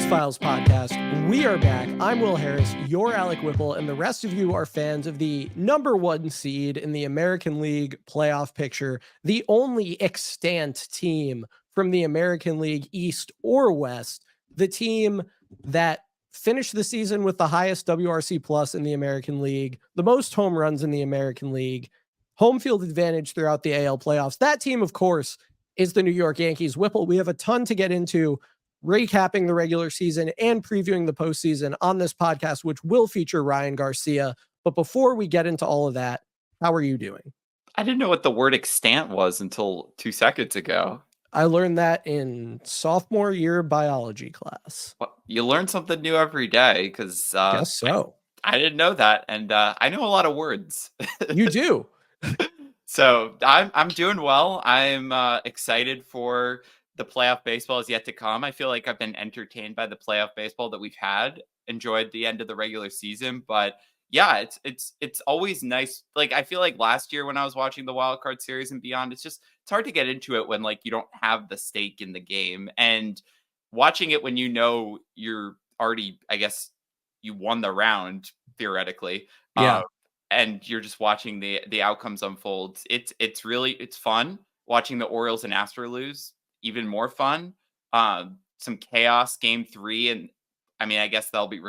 Yankees Files podcast. We are back. I'm Will Harris, your Alec Whipple, and the rest of you are fans of the number one seed in the American League playoff picture, the only extant team from the American League East or West, the team that finished the season with the highest WRC plus in the American League, the most home runs in the American League, home field advantage throughout the AL playoffs. That team, of course, is the New York Yankees. Whipple, we have a ton to get into, recapping the regular season and previewing the postseason on this podcast, which will feature Ryan Garcia. But before we get into all of that, how are you doing? I didn't know what the word extant was until 2 seconds ago. I learned that in sophomore year biology class. Well, you learn something new every day because Guess so. I didn't know that, and I know a lot of words. You do. So I'm doing well. I'm excited for the playoff baseball is yet to come. I feel like I've been entertained by the playoff baseball that we've had, enjoyed the end of the regular season, but yeah, it's always nice. Like, I feel like last year when I was watching the wild card series and beyond, it's hard to get into it when like you don't have the stake in the game, and watching it when you know you're already, I guess you won the round theoretically. Yeah. And you're just watching the outcomes unfold. It's fun watching the Orioles and Astros lose. Even more fun. Some chaos game 3, and I mean, I guess that'll be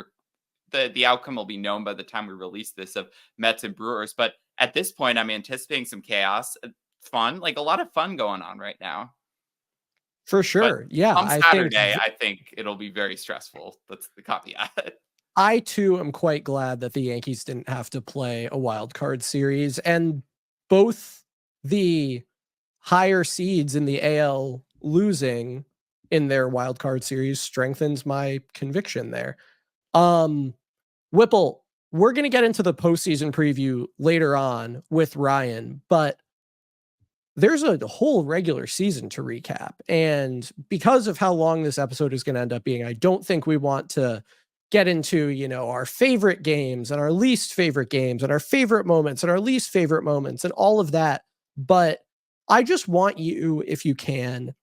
the outcome will be known by the time we release this of Mets and Brewers. But at this point, I'm anticipating some chaos, fun, like a lot of fun going on right now. For sure. But yeah. on Saturday, I think it'll be very stressful. That's the caveat. I too am quite glad that the Yankees didn't have to play a wild card series, and both the higher seeds in the AL losing in their wild card series strengthens my conviction there. Whipple, we're going to get into the postseason preview later on with Ryan, but there's a whole regular season to recap. And because of how long this episode is going to end up being, I don't think we want to get into, our favorite games and our least favorite games and our favorite moments and our least favorite moments and all of that. But I just want you, if you can,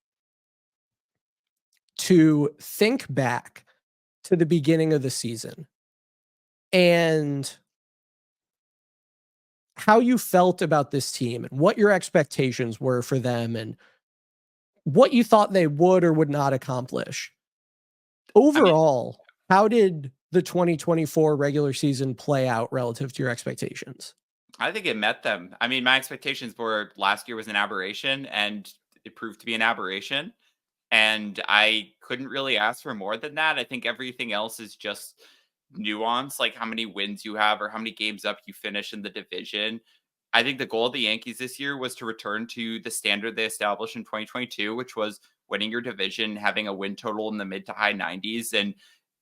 to think back to the beginning of the season and how you felt about this team and what your expectations were for them and what you thought they would or would not accomplish. Overall, how did the 2024 regular season play out relative to your expectations? I think it met them. I mean, my expectations were last year was an aberration, and it proved to be an aberration. And I couldn't really ask for more than that. I think everything else is just nuance, like how many wins you have or how many games up you finish in the division. I think the goal of the Yankees this year was to return to the standard they established in 2022, which was winning your division, having a win total in the mid to high 90s. And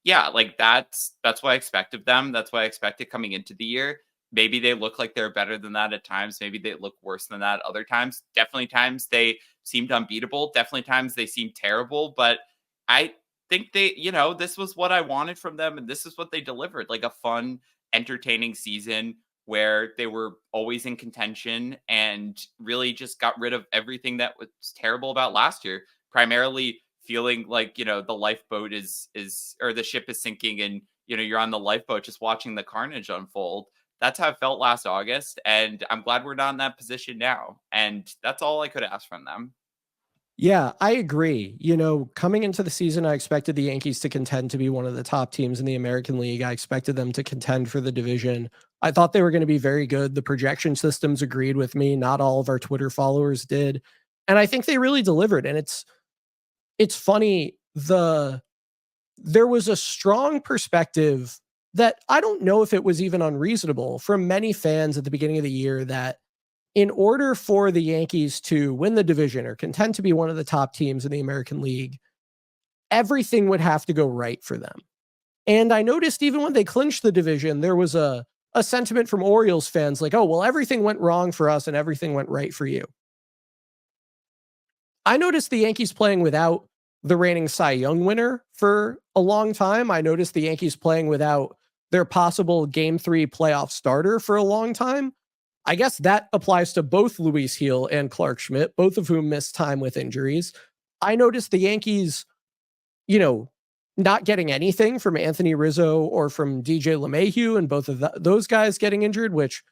yeah, like that's what I expect of them. That's what I expected coming into the year. Maybe they look like they're better than that at times. Maybe they look worse than that other times. Definitely times they seemed unbeatable. Definitely times they seemed terrible. But I think they, this was what I wanted from them. And this is what they delivered. Like a fun, entertaining season where they were always in contention and really just got rid of everything that was terrible about last year. Primarily feeling like, the lifeboat is or the ship is sinking and, you're on the lifeboat just watching the carnage unfold. That's how I felt last August, and I'm glad we're not in that position now. And that's all I could ask from them. Yeah, I agree. Coming into the season, I expected the Yankees to contend to be one of the top teams in the American League. I expected them to contend for the division. I thought they were going to be very good. The projection systems agreed with me. Not all of our Twitter followers did. And I think they really delivered. And it's funny, there was a strong perspective that I don't know if it was even unreasonable from many fans at the beginning of the year that in order for the Yankees to win the division or contend to be one of the top teams in the American League, everything would have to go right for them. And I noticed even when they clinched the division, there was a sentiment from Orioles fans like, oh, well, everything went wrong for us and everything went right for you. I noticed the Yankees playing without the reigning Cy Young winner for a long time. I noticed the Yankees playing without their possible Game 3 playoff starter for a long time. I guess that applies to both Luis Gil and Clark Schmidt, both of whom missed time with injuries. I noticed the Yankees, not getting anything from Anthony Rizzo or from DJ LeMahieu, and both of those guys getting injured, which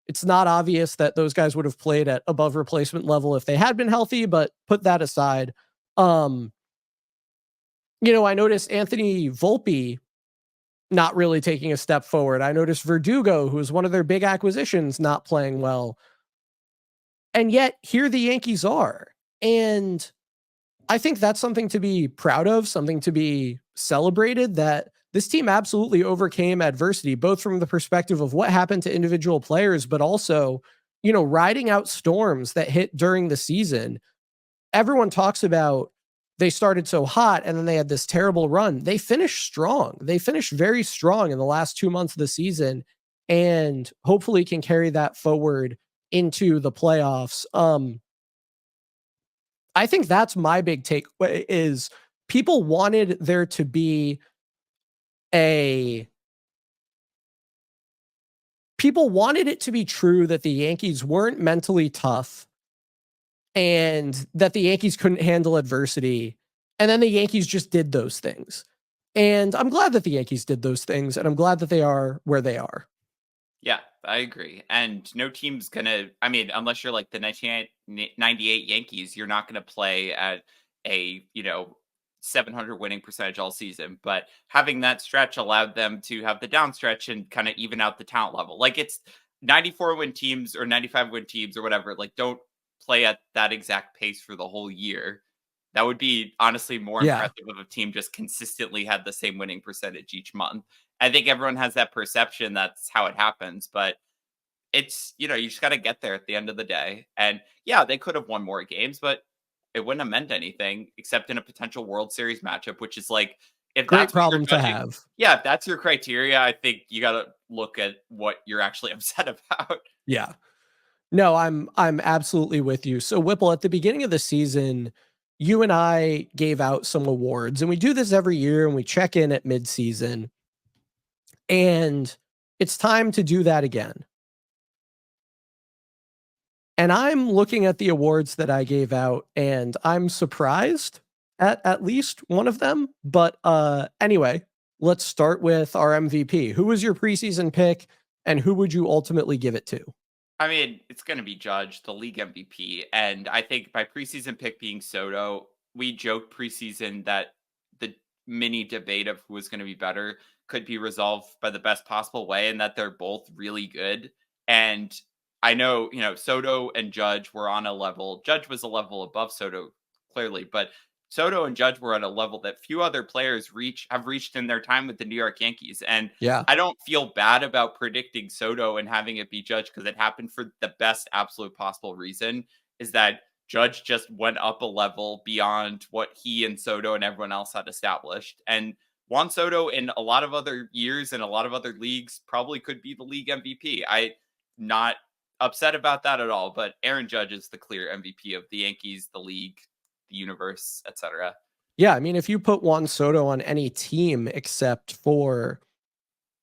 it's not obvious that those guys would have played at above replacement level if they had been healthy, but put that aside. I noticed Anthony Volpe not really taking a step forward. I noticed Verdugo, who was one of their big acquisitions, not playing well. And yet here the Yankees are. And I think that's something to be proud of, something to be celebrated, that this team absolutely overcame adversity, both from the perspective of what happened to individual players, but also, riding out storms that hit during the season. Everyone talks about they started so hot and then they had this terrible run. They finished strong. They finished very strong in the last 2 months of the season, and hopefully can carry that forward into the playoffs. I think that's my big take is people wanted there to be people wanted it to be true that the Yankees weren't mentally tough and that the Yankees couldn't handle adversity. And then the Yankees just did those things. And I'm glad that the Yankees did those things, and I'm glad that they are where they are. Yeah, I agree. And no team's gonna, I mean, unless you're like the 1998 Yankees, you're not gonna play at a, 700 winning percentage all season. But having that stretch allowed them to have the down stretch and kind of even out the talent level. Like it's 94 win teams or 95 win teams or whatever, like don't play at that exact pace for the whole year. That would be honestly more Yeah. impressive if a team just consistently had the same winning percentage each month. I think everyone has that perception that's how it happens, but it's, you just got to get there at the end of the day. And yeah, they could have won more games, but it wouldn't have meant anything except in a potential World Series matchup, which is like, if Great that's what you're problem to judging, have. yeah, if that's your criteria, I think you got to look at what you're actually upset about. Yeah. No, I'm absolutely with you. So Whipple, at the beginning of the season, you and I gave out some awards, and we do this every year, and we check in at midseason. And it's time to do that again. And I'm looking at the awards that I gave out, and I'm surprised at least one of them. But anyway, let's start with our MVP. Who was your preseason pick, and who would you ultimately give it to? I mean, it's going to be Judge, the league MVP. And I think my preseason pick being Soto, we joked preseason that the mini debate of who was going to be better could be resolved by the best possible way and that they're both really good. And I know, Soto and Judge were on a level. Judge was a level above Soto, clearly, but Soto and Judge were at a level that few other players have reached in their time with the New York Yankees. And Yeah. I don't feel bad about predicting Soto and having it be Judge because it happened for the best absolute possible reason is that Judge just went up a level beyond what he and Soto and everyone else had established. And Juan Soto in a lot of other years and a lot of other leagues probably could be the league MVP. I'm not upset about that at all, but Aaron Judge is the clear MVP of the Yankees, the league, the universe, etc. Yeah, I mean, if you put Juan Soto on any team except for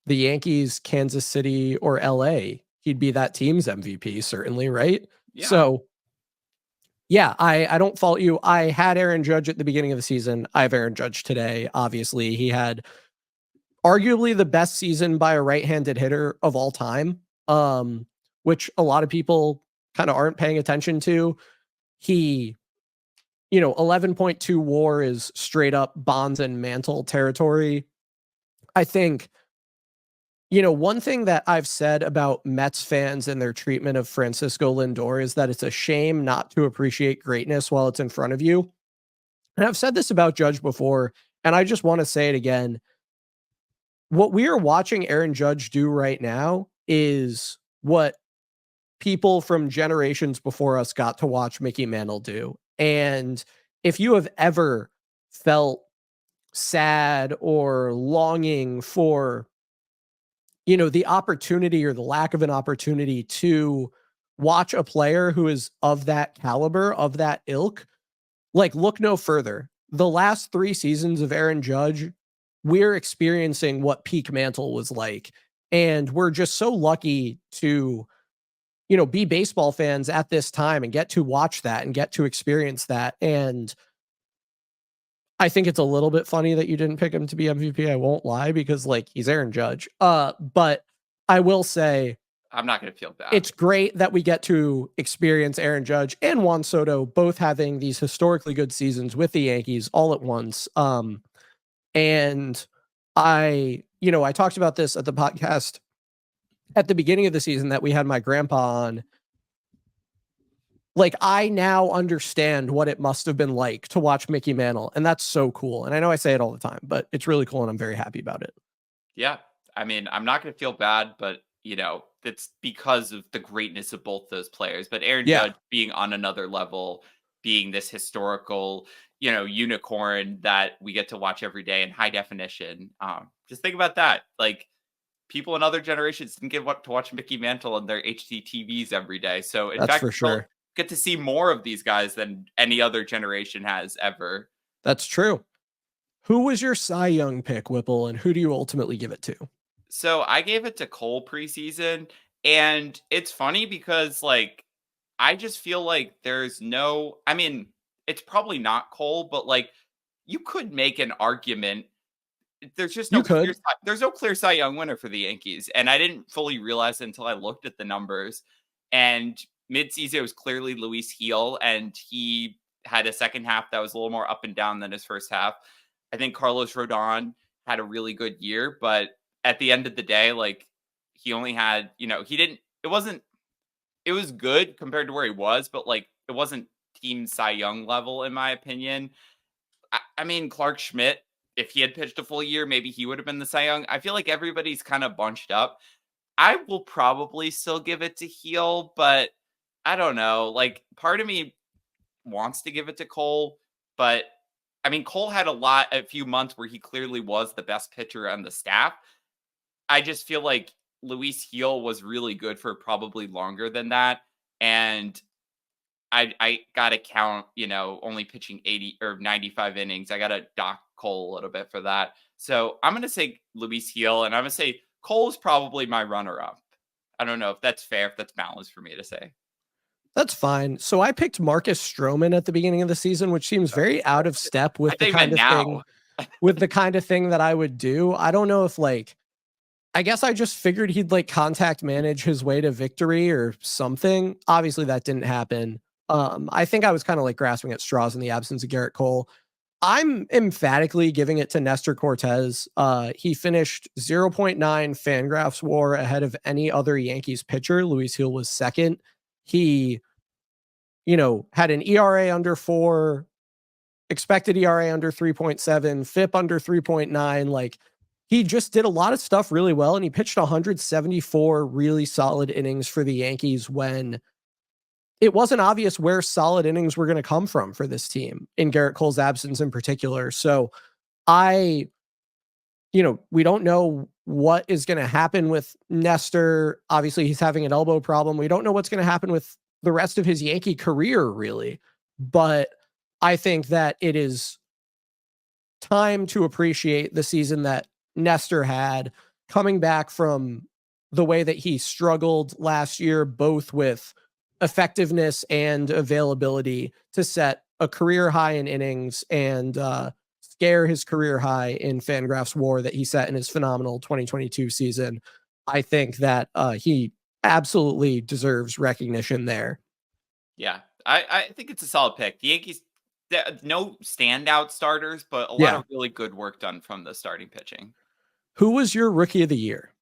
the Yankees, Kansas City, or LA, he'd be that team's MVP, certainly, right? Yeah. So, yeah, I don't fault you. I had Aaron Judge at the beginning of the season. I have Aaron Judge today. Obviously, he had arguably the best season by a right-handed hitter of all time, which a lot of people kind of aren't paying attention to. He 11.2 WAR is straight up Bonds and Mantle territory. I think, one thing that I've said about Mets fans and their treatment of Francisco Lindor is that it's a shame not to appreciate greatness while it's in front of you. And I've said this about Judge before, and I just want to say it again. What we are watching Aaron Judge do right now is what people from generations before us got to watch Mickey Mantle do. And if you have ever felt sad or longing for, the opportunity or the lack of an opportunity to watch a player who is of that caliber, of that ilk, like look no further. The last 3 seasons of Aaron Judge, we're experiencing what peak Mantle was like. And we're just so lucky to be baseball fans at this time and get to watch that and get to experience that. And I think it's a little bit funny that you didn't pick him to be MVP. I won't lie, because like he's Aaron Judge. But I will say I'm not going to feel bad. it's great that we get to experience Aaron Judge and Juan Soto both having these historically good seasons with the Yankees all at once. And I talked about this at the podcast at the beginning of the season that we had my grandpa on. Like, I now understand what it must have been like to watch Mickey Mantle, and that's so cool. And I know I say it all the time, but it's really cool, and I'm very happy about it. Yeah. I mean, I'm not going to feel bad, but it's because of the greatness of both those players. But Aaron Yeah, Judge being on another level, being this historical, unicorn that we get to watch every day in high definition. Just think about that. Like, people in other generations didn't get to watch Mickey Mantle on their HD TVs every day. So in that's fact, for we'll sure. get to see more of these guys than any other generation has ever. That's true. Who was your Cy Young pick, Whipple, and who do you ultimately give it to? So I gave it to Cole preseason, and it's funny because like I just feel like there's no I mean, it's probably not Cole, but like you could make an argument. There's just You no clear could. there's no clear Cy Young winner for the Yankees. And I didn't fully realize it until I looked at the numbers. And midseason it was clearly Luis Heel, and he had a second half that was a little more up and down than his first half. I think Carlos Rodon had a really good year, but at the end of the day, like he only had, he didn't it wasn't it was good compared to where he was, but like it wasn't team Cy Young level in my opinion. I mean, Clark Schmidt, if he had pitched a full year, maybe he would have been the Cy Young. I feel like everybody's kind of bunched up. I will probably still give it to Heel, but I don't know. Like, part of me wants to give it to Cole, but I mean, Cole had a few months where he clearly was the best pitcher on the staff. I just feel like Luis Heel was really good for probably longer than that. And I gotta count, only pitching 80 or 95 innings. I gotta dock Cole a little bit for that. So I'm gonna say Luis Heel, and I'm gonna say Cole is probably my runner-up. I don't know if that's fair, if that's balanced for me to say. That's fine. So I picked Marcus Stroman at the beginning of the season, which seems very out of step I with the think kind meant of now. thing that I would do. I don't know if like I guess I just figured he'd like contact manage his way to victory or something. Obviously that didn't happen. I think I was kind of like grasping at straws in the absence of Gerrit Cole. I'm emphatically giving it to Nestor Cortez. He finished 0.9 Fangraphs WAR ahead of any other Yankees pitcher. Luis Hill was second. He, had an ERA under 4, expected ERA under 3.7, FIP under 3.9. Like, he just did a lot of stuff really well, and he pitched 174 really solid innings for the Yankees when it wasn't obvious where solid innings were going to come from for this team in Gerrit Cole's absence in particular. So I, we don't know what is going to happen with Nestor. Obviously, he's having an elbow problem. We don't know what's going to happen with the rest of his Yankee career, really. But I think that it is time to appreciate the season that Nestor had, coming back from the way that he struggled last year, both with effectiveness and availability, to set a career high in innings and scare his career high in Fangraphs WAR that he set in his phenomenal 2022 season. I think that he absolutely deserves recognition there. Yeah, I think it's a solid pick. The Yankees, no standout starters, but a lot Yeah. of really good work done from the starting pitching. Who was your rookie of the year?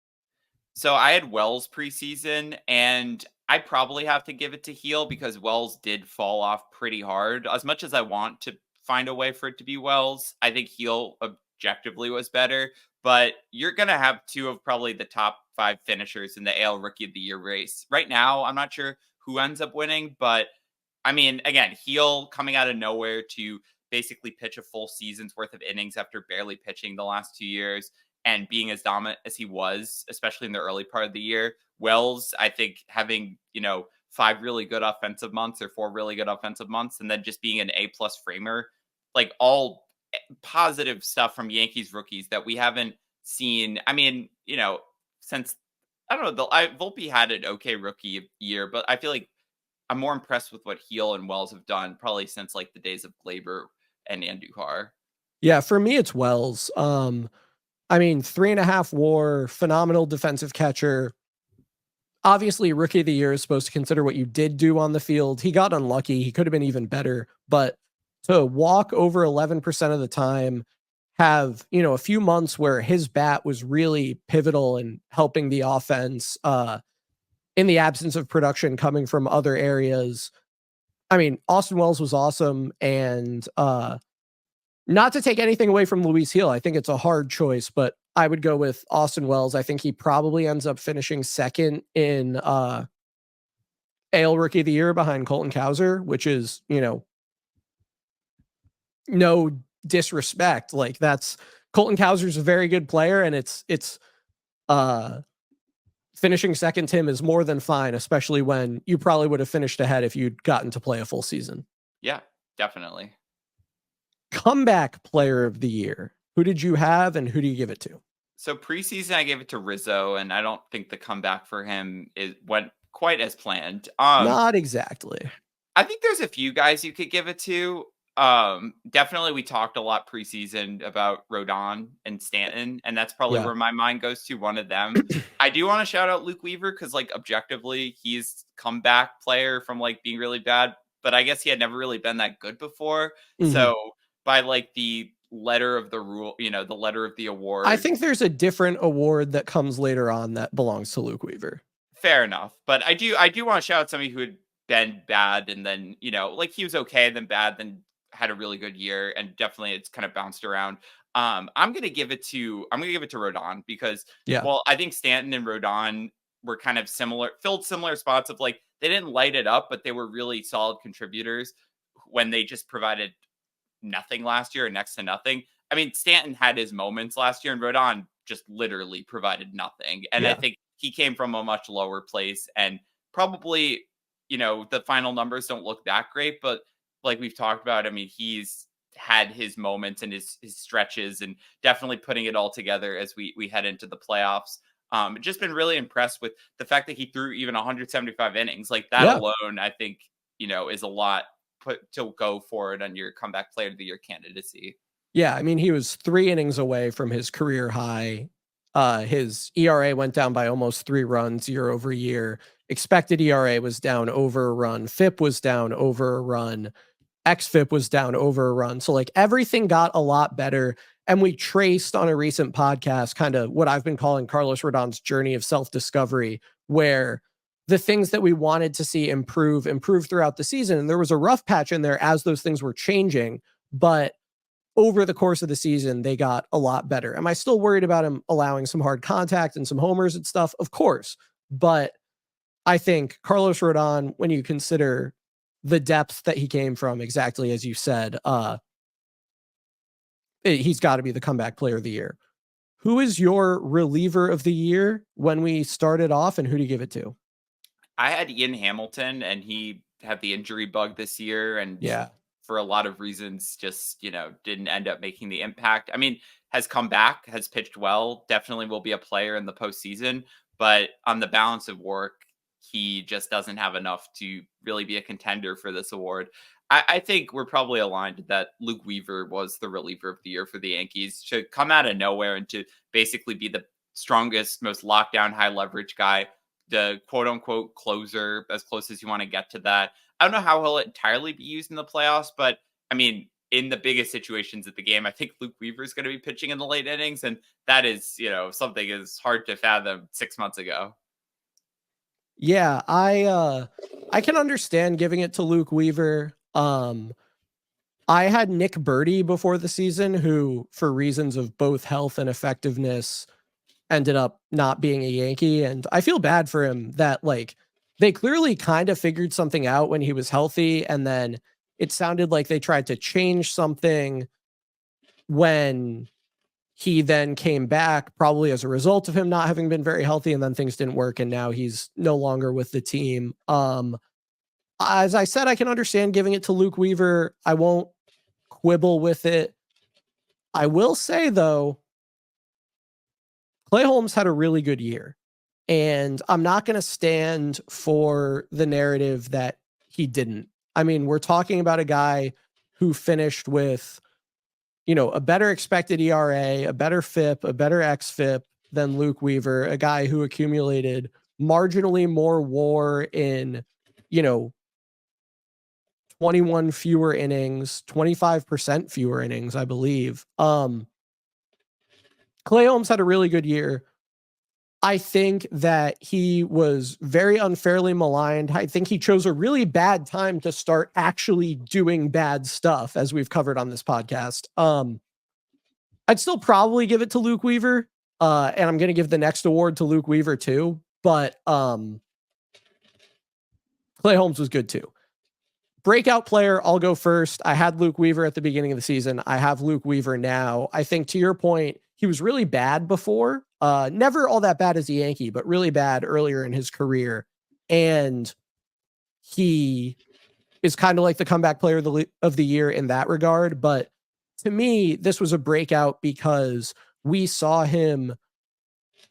So I had Wells preseason, and I probably have to give it to Heel because Wells did fall off pretty hard. As much as I want to find a way for it to be Wells, I think Heel objectively was better. But you're going to have two of probably the top 5 finishers in the AL Rookie of the Year race. Right now, I'm not sure who ends up winning, but I mean, again, Heel coming out of nowhere to basically pitch a full season's worth of innings after barely pitching the last 2 years and being as dominant as he was, especially in the early part of the year. Wells, I think, having, 5 really good offensive months or 4 really good offensive months, and then just being an A-plus framer, like all positive stuff from Yankees rookies that we haven't seen. I mean, since I don't know, Volpe had an okay rookie year, but I feel like I'm more impressed with what Heel and Wells have done probably since like the days of Glaber and Andujar. Yeah, for me, it's Wells. I mean, 3.5 WAR, phenomenal defensive catcher. Obviously, rookie of the year is supposed to consider what you did do on the field. He got unlucky. He could have been even better, but to walk over 11% of the time, have, a few months where his bat was really pivotal in helping the offense, in the absence of production coming from other areas. I mean, Austin Wells was awesome. And not to take anything away from Luis Hill, I think it's a hard choice, but I would go with Austin Wells. I think he probably ends up finishing second in AL Rookie of the Year behind Colton Cowser, which is, no disrespect. Like, that's Colton Cowser's a very good player, and it's uh finishing second to him is more than fine, especially when you probably would have finished ahead if you'd gotten to play a full season. Yeah, definitely. Comeback player of the year. Who did you have and who do you give it to? So preseason, I gave it to Rizzo, and I don't think the comeback for him went quite as planned. Not exactly. I think there's a few guys you could give it to. Definitely, we talked a lot preseason about Rodon and Stanton, and that's probably Yeah. where my mind goes to. One of them. I do want to shout out Luke Weaver because, like, objectively, he's comeback player from like being really bad, but I guess he had never really been that good before. Mhm. So by like the letter of the rule, the letter of the I award, think there's a different award that comes later on that belongs to Luke Weaver. fair enough. But I do want to shout out somebody who had been bad and then, like he was okay, then bad, then had a really good year, and definitely it's kind of bounced around. I'm gonna give it to Rodon because, Yeah. well, I think Stanton and Rodon were kind of similar, filled similar spots of like they didn't light it up, but they were really solid contributors when they just provided nothing last year or next to nothing. I mean, Stanton had his moments last year, and Rodon just literally provided nothing. And I Yeah. think he came from a much lower place, and probably, the final numbers don't look that great, but like we've talked about, I mean, he's had his moments and his stretches, and definitely putting it all together as we head into the playoffs. Just been really impressed with the fact that he threw even 175 innings. Like that Yeah. alone, I think, is a lot put to go forward on your comeback player of the year candidacy. Yeah. I mean, he was 3 innings away from his career high. His ERA went down by almost 3 runs year over year. Expected ERA was down over a run. FIP was down over a run. XFIP was down over a run. So like everything got a lot better. And we traced on a recent podcast kind of what I've been calling Carlos Rodon's journey of self-discovery, where the things that we wanted to see improve throughout the season. And there was a rough patch in there as those things were changing, but over the course of the season, they got a lot better. Am I still worried about him allowing some hard contact and some homers and stuff? Of course. But I think Carlos Rodon, when you consider the depth that he came from, exactly as you said, he's got to be the comeback player of the year. Who is your reliever of the year when we started off, and who do you give it to? I had Ian Hamilton, and he had the injury bug this year, and Yeah. for a lot of reasons, just didn't end up making the impact. I mean, has come back, has pitched well, definitely will be a player in the postseason, but on the balance of work, he just doesn't have enough to really be a contender for this award. I think we're probably aligned that Luke Weaver was the reliever of the year for the Yankees, to come out of nowhere and to basically be the strongest, most lockdown, high leverage guy, the quote unquote closer, as close as you want to get to that. I don't know how he'll entirely be used in the playoffs, but I mean, in the biggest situations of the game, I think Luke Weaver is going to be pitching in the late innings, and that is, something is hard to fathom 6 months ago. Yeah, I can understand giving it to Luke Weaver. I had Nick Birdie before the season, who, for reasons of both health and effectiveness, ended up not being a Yankee. And I feel bad for him that, like, they clearly kind of figured something out when he was healthy. And then it sounded like they tried to change something when he then came back, probably as a result of him not having been very healthy. And then things didn't work. And now he's no longer with the team. As I said, I can understand giving it to Luke Weaver. I won't quibble with it. I will say, though, Clay Holmes had a really good year. And I'm not going to stand for the narrative that he didn't. I mean, we're talking about a guy who finished with a better expected ERA, a better FIP, a better xFIP than Luke Weaver, a guy who accumulated marginally more WAR in, 21 fewer innings, 25% fewer innings, I believe. Clay Holmes had a really good year. I think that he was very unfairly maligned. I think he chose a really bad time to start actually doing bad stuff, as we've covered on this podcast. I'd still probably give it to Luke Weaver, and I'm going to give the next award to Luke Weaver too. But Clay Holmes was good too. Breakout player, I'll go first. I had Luke Weaver at the beginning of the season. I have Luke Weaver now. I think, to your point, he was really bad before. Never all that bad as a Yankee, but really bad earlier in his career. And he is kind of like the comeback player of the year in that regard. But to me, this was a breakout because we saw him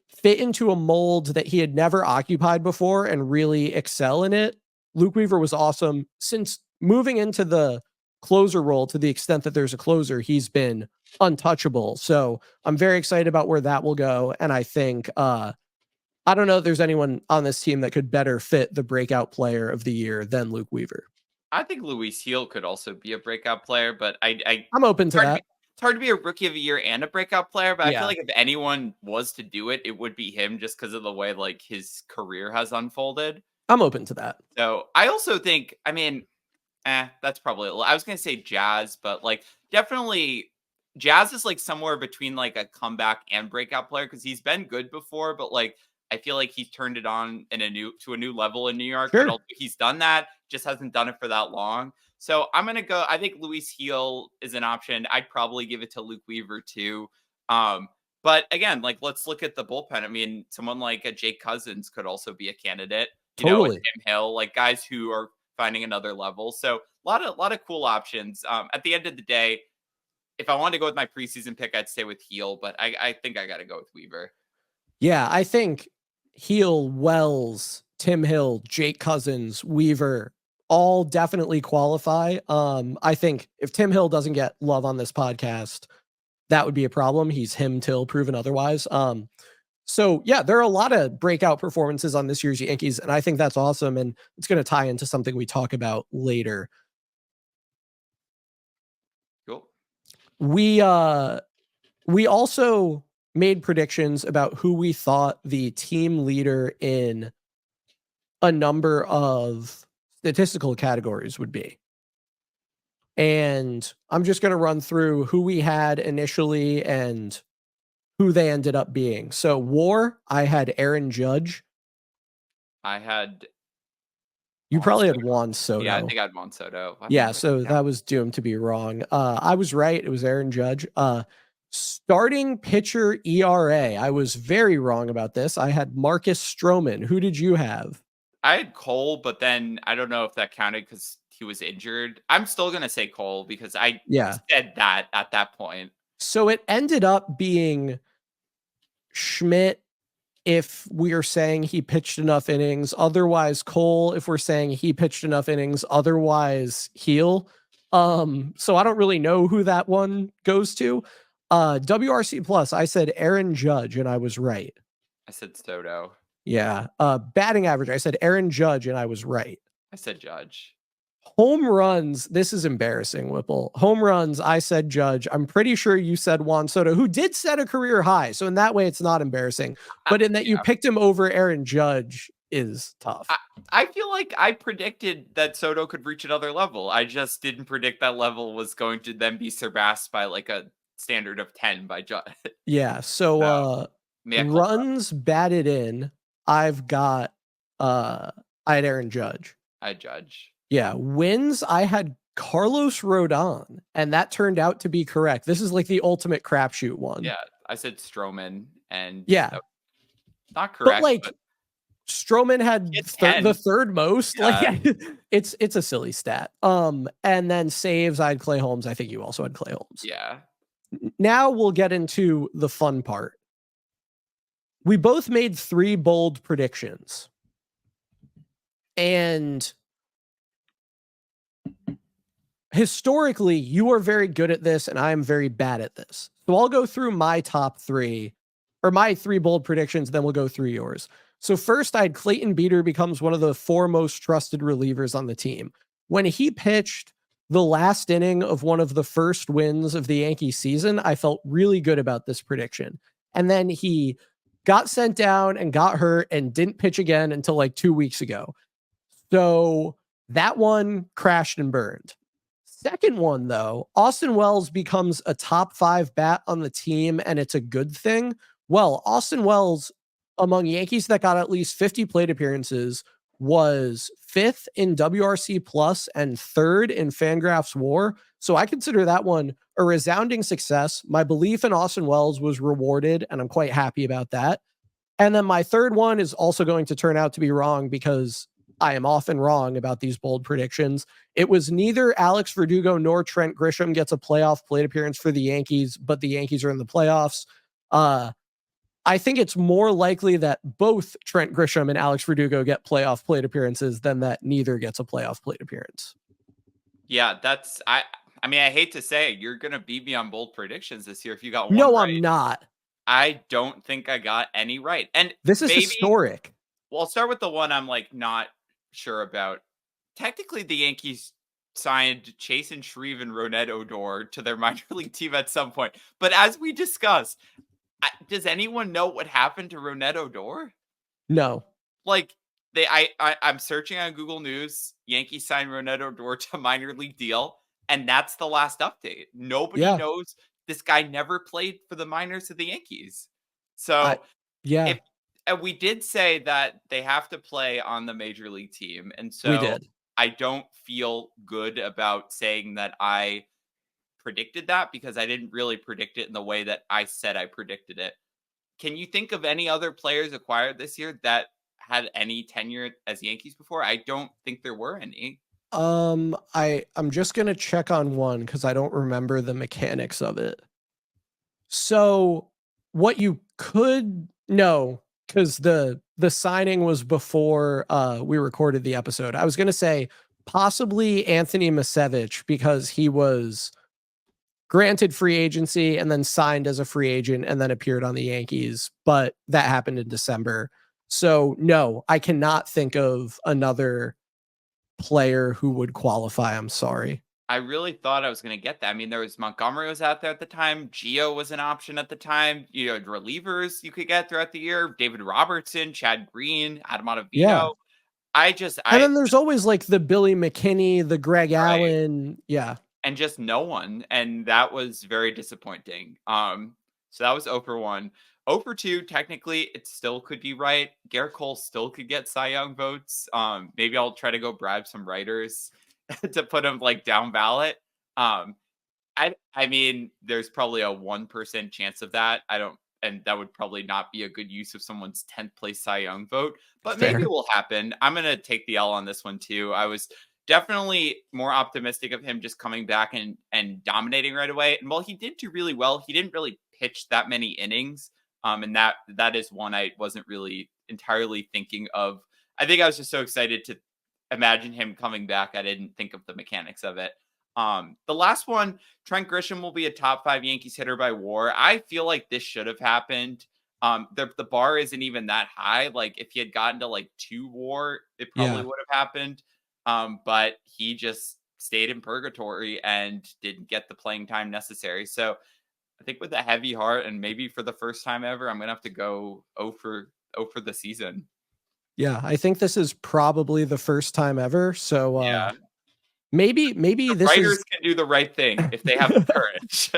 fit into a mold that he had never occupied before and really excel in it. Luke Weaver was awesome. Since moving into the closer role, to the extent that there's a closer, he's been untouchable. So I'm very excited about where that will go. And I think, I don't know if there's anyone on this team that could better fit the breakout player of the year than Luke Weaver. I think Luis Heel could also be a breakout player, but I'm open to that. It's hard to be a rookie of the year and a breakout player, but I Yeah. feel like if anyone was to do it, it would be him just because of the way like his career has unfolded. I'm open to that. So I also think, that's probably, I was going to say Jazz, but like definitely Jazz is like somewhere between like a comeback and breakout player because he's been good before, but like I feel like he's turned it on to a new level in New York. Sure. But also he's done that, just hasn't done it for that long. So I'm gonna go. I think Luis Heel is an option. I'd probably give it to Luke Weaver too. But again, like let's look at the bullpen. I mean, someone like a Jake Cousins could also be a candidate. Totally. Tim Hill, like guys who are finding another level. So a lot of cool options. At the end of the day, if I wanted to go with my preseason pick, I'd stay with Heel, but I think I got to go with Weaver. Yeah, I think Heel, Wells, Tim Hill, Jake Cousins, Weaver, all definitely qualify. I think if Tim Hill doesn't get love on this podcast, that would be a problem. He's him till proven otherwise. So yeah, there are a lot of breakout performances on this year's Yankees, and I think that's awesome. And it's going to tie into something we talk about later. Cool. We also made predictions about who we thought the team leader in a number of statistical categories would be. And I'm just going to run through who we had initially and who they ended up being. So WAR, I had Aaron Judge. I had You probably had Juan Soto. Yeah, I think I had Juan Soto. Yeah, so that was doomed to be wrong. I was right. It was Aaron Judge. Starting pitcher ERA. I was very wrong about this. I had Marcus Stroman. Who did you have? I had Cole, but then I don't know if that counted because he was injured. I'm still going to say Cole because I said that at that point. So it ended up being Schmidt if we are saying he pitched enough innings. Otherwise, Cole if we're saying he pitched enough innings. Otherwise, Heel. So I don't really know who that one goes to. WRC plus, I said Aaron Judge, and I was right. I said Soto. Yeah. Batting average, I said Aaron Judge, and I was right. I said Judge. Home runs, this is embarrassing, Whipple. Home runs, I said Judge. I'm pretty sure you said Juan Soto, who did set a career high. So in that way, it's not embarrassing. But in that you picked him over Aaron Judge is tough. I feel like I predicted that Soto could reach another level. I just didn't predict that level was going to then be surpassed by like a standard of 10 by Judge. Yeah. So runs batted in, I've got I had Aaron Judge. I Judge. Yeah. Wins, I had Carlos Rodon, and that turned out to be correct. This is like the ultimate crapshoot one. Yeah. I said Stroman, and not correct. But Stroman had the third most. Yeah. Like it's a silly stat. And then saves, I had Clay Holmes. I think you also had Clay Holmes. Yeah. Now we'll get into the fun part. We both made 3 bold predictions. And historically, you are very good at this and I am very bad at this. So I'll go through my top three, or my three bold predictions, then we'll go through yours. So first, I had Clayton Beeter becomes one of the four most trusted relievers on the team. When he pitched the last inning of one of the first wins of the Yankees season, I felt really good about this prediction. And then he got sent down and got hurt and didn't pitch again until like 2 weeks ago. So that one crashed and burned. Second one, though, Austin Wells becomes a top 5 bat on the team, and it's a good thing. Well, Austin Wells, among Yankees that got at least 50 plate appearances, was 5th in WRC plus and 3rd in Fangraphs WAR. So I consider that one a resounding success. My belief in Austin Wells was rewarded, and I'm quite happy about that. And then my third one is also going to turn out to be wrong because I am often wrong about these bold predictions. It was neither Alex Verdugo nor Trent Grisham gets a playoff plate appearance for the Yankees, but the Yankees are in the playoffs. I think it's more likely that both Trent Grisham and Alex Verdugo get playoff plate appearances than that neither gets a playoff plate appearance. Yeah, I mean, I hate to say it, you're gonna beat me on bold predictions this year if you got one No, right. I'm not. I don't think I got any right. And this is maybe, historic. Well, I'll start with the one I'm like not sure about. Technically, the Yankees signed Chasen Shreve and Roned Odor to their minor league team at some point. But as we discussed, does anyone know what happened to Roned Odor? No. Like I'm searching on Google News. Yankees signed Roned Odor to a minor league deal, and that's the last update. Nobody knows. This guy never played for the minors of the Yankees. So yeah. And we did say that they have to play on the major league team. And so We did. I don't feel good about saying that I predicted that because I didn't really predict it in the way that I said I predicted it. Can you think of any other players acquired this year that had any tenure as Yankees before? I don't think there were any. I'm just gonna check on one because I don't remember the mechanics of it. So what you could know, because the signing was before we recorded the episode. I was gonna say possibly Anthony Masevich because he was granted free agency and then signed as a free agent and then appeared on the Yankees, but that happened in December. So no, I cannot think of another player who would qualify. I'm sorry. I really thought I was going to get that. I mean, there was Montgomery was out there at the time. Gio was an option at the time. You know, relievers you could get throughout the year. David Robertson, Chad Green, Adam Ottavino. Yeah. And then there's always like the Billy McKinney, the Greg Allen. Yeah. And just no one. And that was very disappointing. So that was 0 for 1. 0 for 2, technically, it still could be right. Gerrit Cole still could get Cy Young votes. Maybe I'll try to go bribe some writers to put him like down ballot. I mean, there's probably a 1% chance of that. And that would probably not be a good use of someone's 10th place Cy Young vote, but maybe it will happen. I'm going to take the L on this one too. I was definitely more optimistic of him just coming back and dominating right away. And while he did do really well, he didn't really pitch that many innings. And that is one I wasn't really entirely thinking of. I think I was just so excited to imagine him coming back. I didn't think of the mechanics of it. The last one, Trent Grisham will be a top 5 Yankees hitter by WAR. I feel like this should have happened. The bar isn't even that high. Like if he had gotten to like 2 WAR, it probably would have happened. But he just stayed in purgatory and didn't get the playing time necessary. So I think with a heavy heart and maybe for the first time ever, I'm going to have to go 0 for the season. Yeah, I think this is probably the first time ever. So maybe the this writers can do the right thing if they have the courage.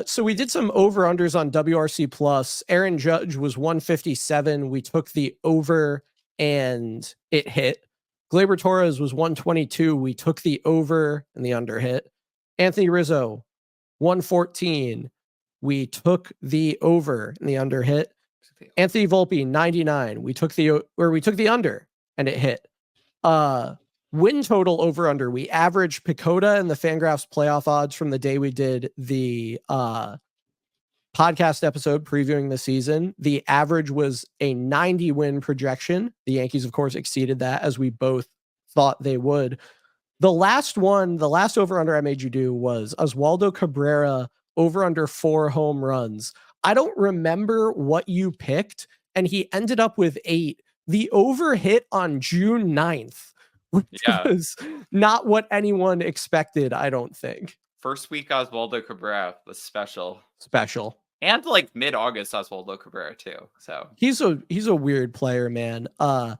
So we did some over-unders on WRC plus. Aaron Judge was 157. We took the over and it hit. Gleyber Torres was 122. We took the over and the under hit. Anthony Rizzo, 114. We took the over and the under hit. Anthony Volpe, 99. We took the under and it hit. Win total over under. We averaged Pacoda and the Fangraphs playoff odds from the day we did the podcast episode previewing the season. The average was a 90 win projection. The Yankees, of course, exceeded that as we both thought they would. The last over-under I made you do was Oswaldo Cabrera over under 4 home runs. I don't remember what you picked, and he ended up with 8. The over hit on June 9th, which Yeah. was not what anyone expected, I don't think. First week Oswaldo Cabrera was special. Special. And like mid-August Oswaldo Cabrera too. So he's a weird player, man. All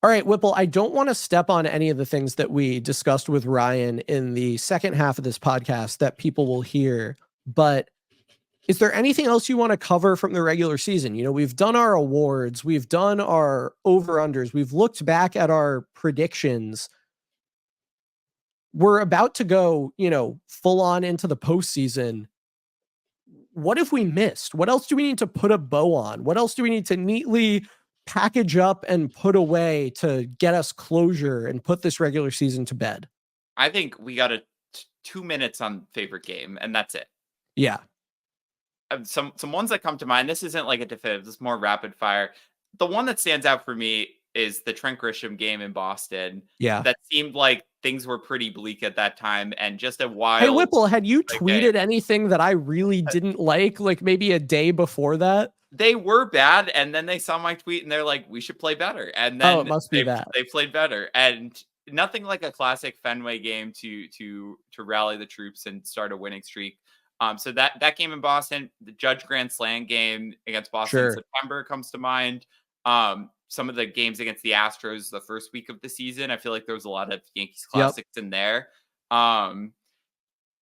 right, Whipple, I don't want to step on any of the things that we discussed with Ryan in the second half of this podcast that people will hear, but is there anything else you want to cover from the regular season? You know, we've done our awards, we've done our over-unders, we've looked back at our predictions. We're about to go, full on into the postseason. What if we missed? What else do we need to put a bow on? What else do we need to neatly package up and put away to get us closure and put this regular season to bed? I think we got 2 minutes on favorite game, and that's it. Yeah. Some ones that come to mind. This isn't like a definitive. This is more rapid fire. The one that stands out for me is the Trent Grisham game in Boston. Yeah. That seemed like things were pretty bleak at that time, and just a wild. Hey, Whipple, had you tweeted anything that I really didn't like maybe a day before that? They were bad, and then they saw my tweet, and they're like, "We should play better." And then it must be that they played better, and nothing like a classic Fenway game to rally the troops and start a winning streak. So that game in Boston, the Judge Grand Slam game against Boston in September comes to mind. Some of the games against the Astros the first week of the season, I feel like there was a lot of Yankees classics in there.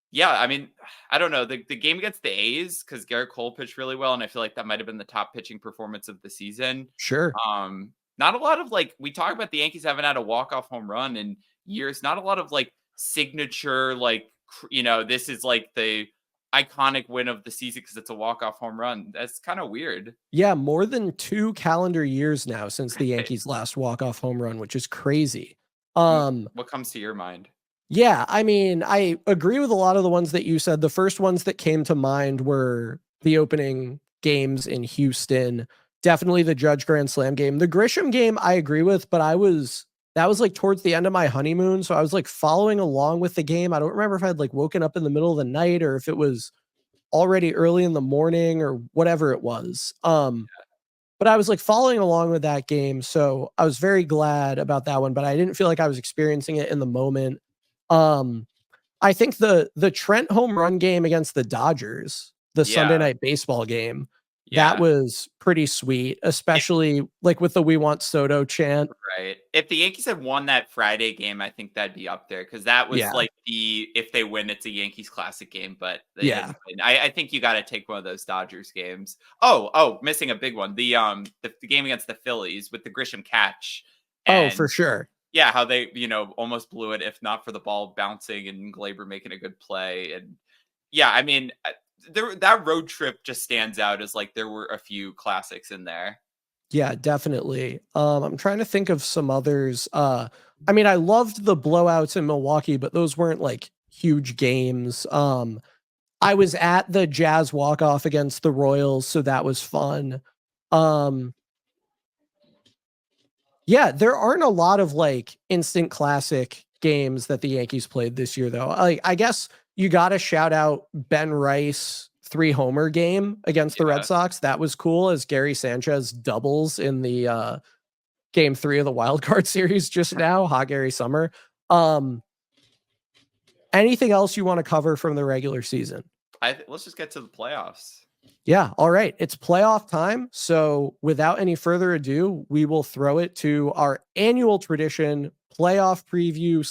Yeah, I mean, I don't know. The game against the A's, because Gerrit Cole pitched really well, and I feel like that might have been the top pitching performance of the season. Sure. Not a lot of we talk about the Yankees haven't had a walk-off home run in years. Not a lot of signature, this is the iconic win of the season because it's a walk-off home run. That's kind of weird. Yeah, more than 2 calendar years now since the Yankees last walk-off home run, which is crazy. What comes to your mind? Yeah, I mean, I agree with a lot of the ones that you said. The first ones that came to mind were the opening games in Houston. Definitely the Judge Grand Slam game. The Grisham game I agree with, but that was towards the end of my honeymoon, so I was following along with the game. I don't remember if I'd woken up in the middle of the night or if it was already early in the morning or whatever it was. But I was following along with that game, so I was very glad about that one, but I didn't feel like I was experiencing it in the moment. I think the Trent home run game against the Dodgers, the Sunday Night Baseball game, that was pretty sweet, especially with the "We Want Soto" chant. Right. If the Yankees had won that Friday game, I think that'd be up there because that was if they win, it's a Yankees classic game. But I think you got to take one of those Dodgers games. Oh, missing a big one. The game against the Phillies with the Grisham catch. And, for sure. Yeah, how they almost blew it if not for the ball bouncing and Glaber making a good play. And yeah, I mean, that road trip just stands out as there were a few classics in there. Yeah, definitely. I'm trying to think of some others. I mean, I loved the blowouts in Milwaukee, but those weren't huge games. I was at the Jazz walk-off against the Royals, so that was fun. Yeah, there aren't a lot of instant classic games that the Yankees played this year, though. I guess you got to shout out Ben Rice 3-homer game against the Red Sox. That was cool as Gary Sanchez doubles in the game 3 of the wild card series just now. Hot Gary Summer. Anything else you want to cover from the regular season? Let's just get to the playoffs. Yeah. All right. It's playoff time. So without any further ado, we will throw it to our annual tradition playoff preview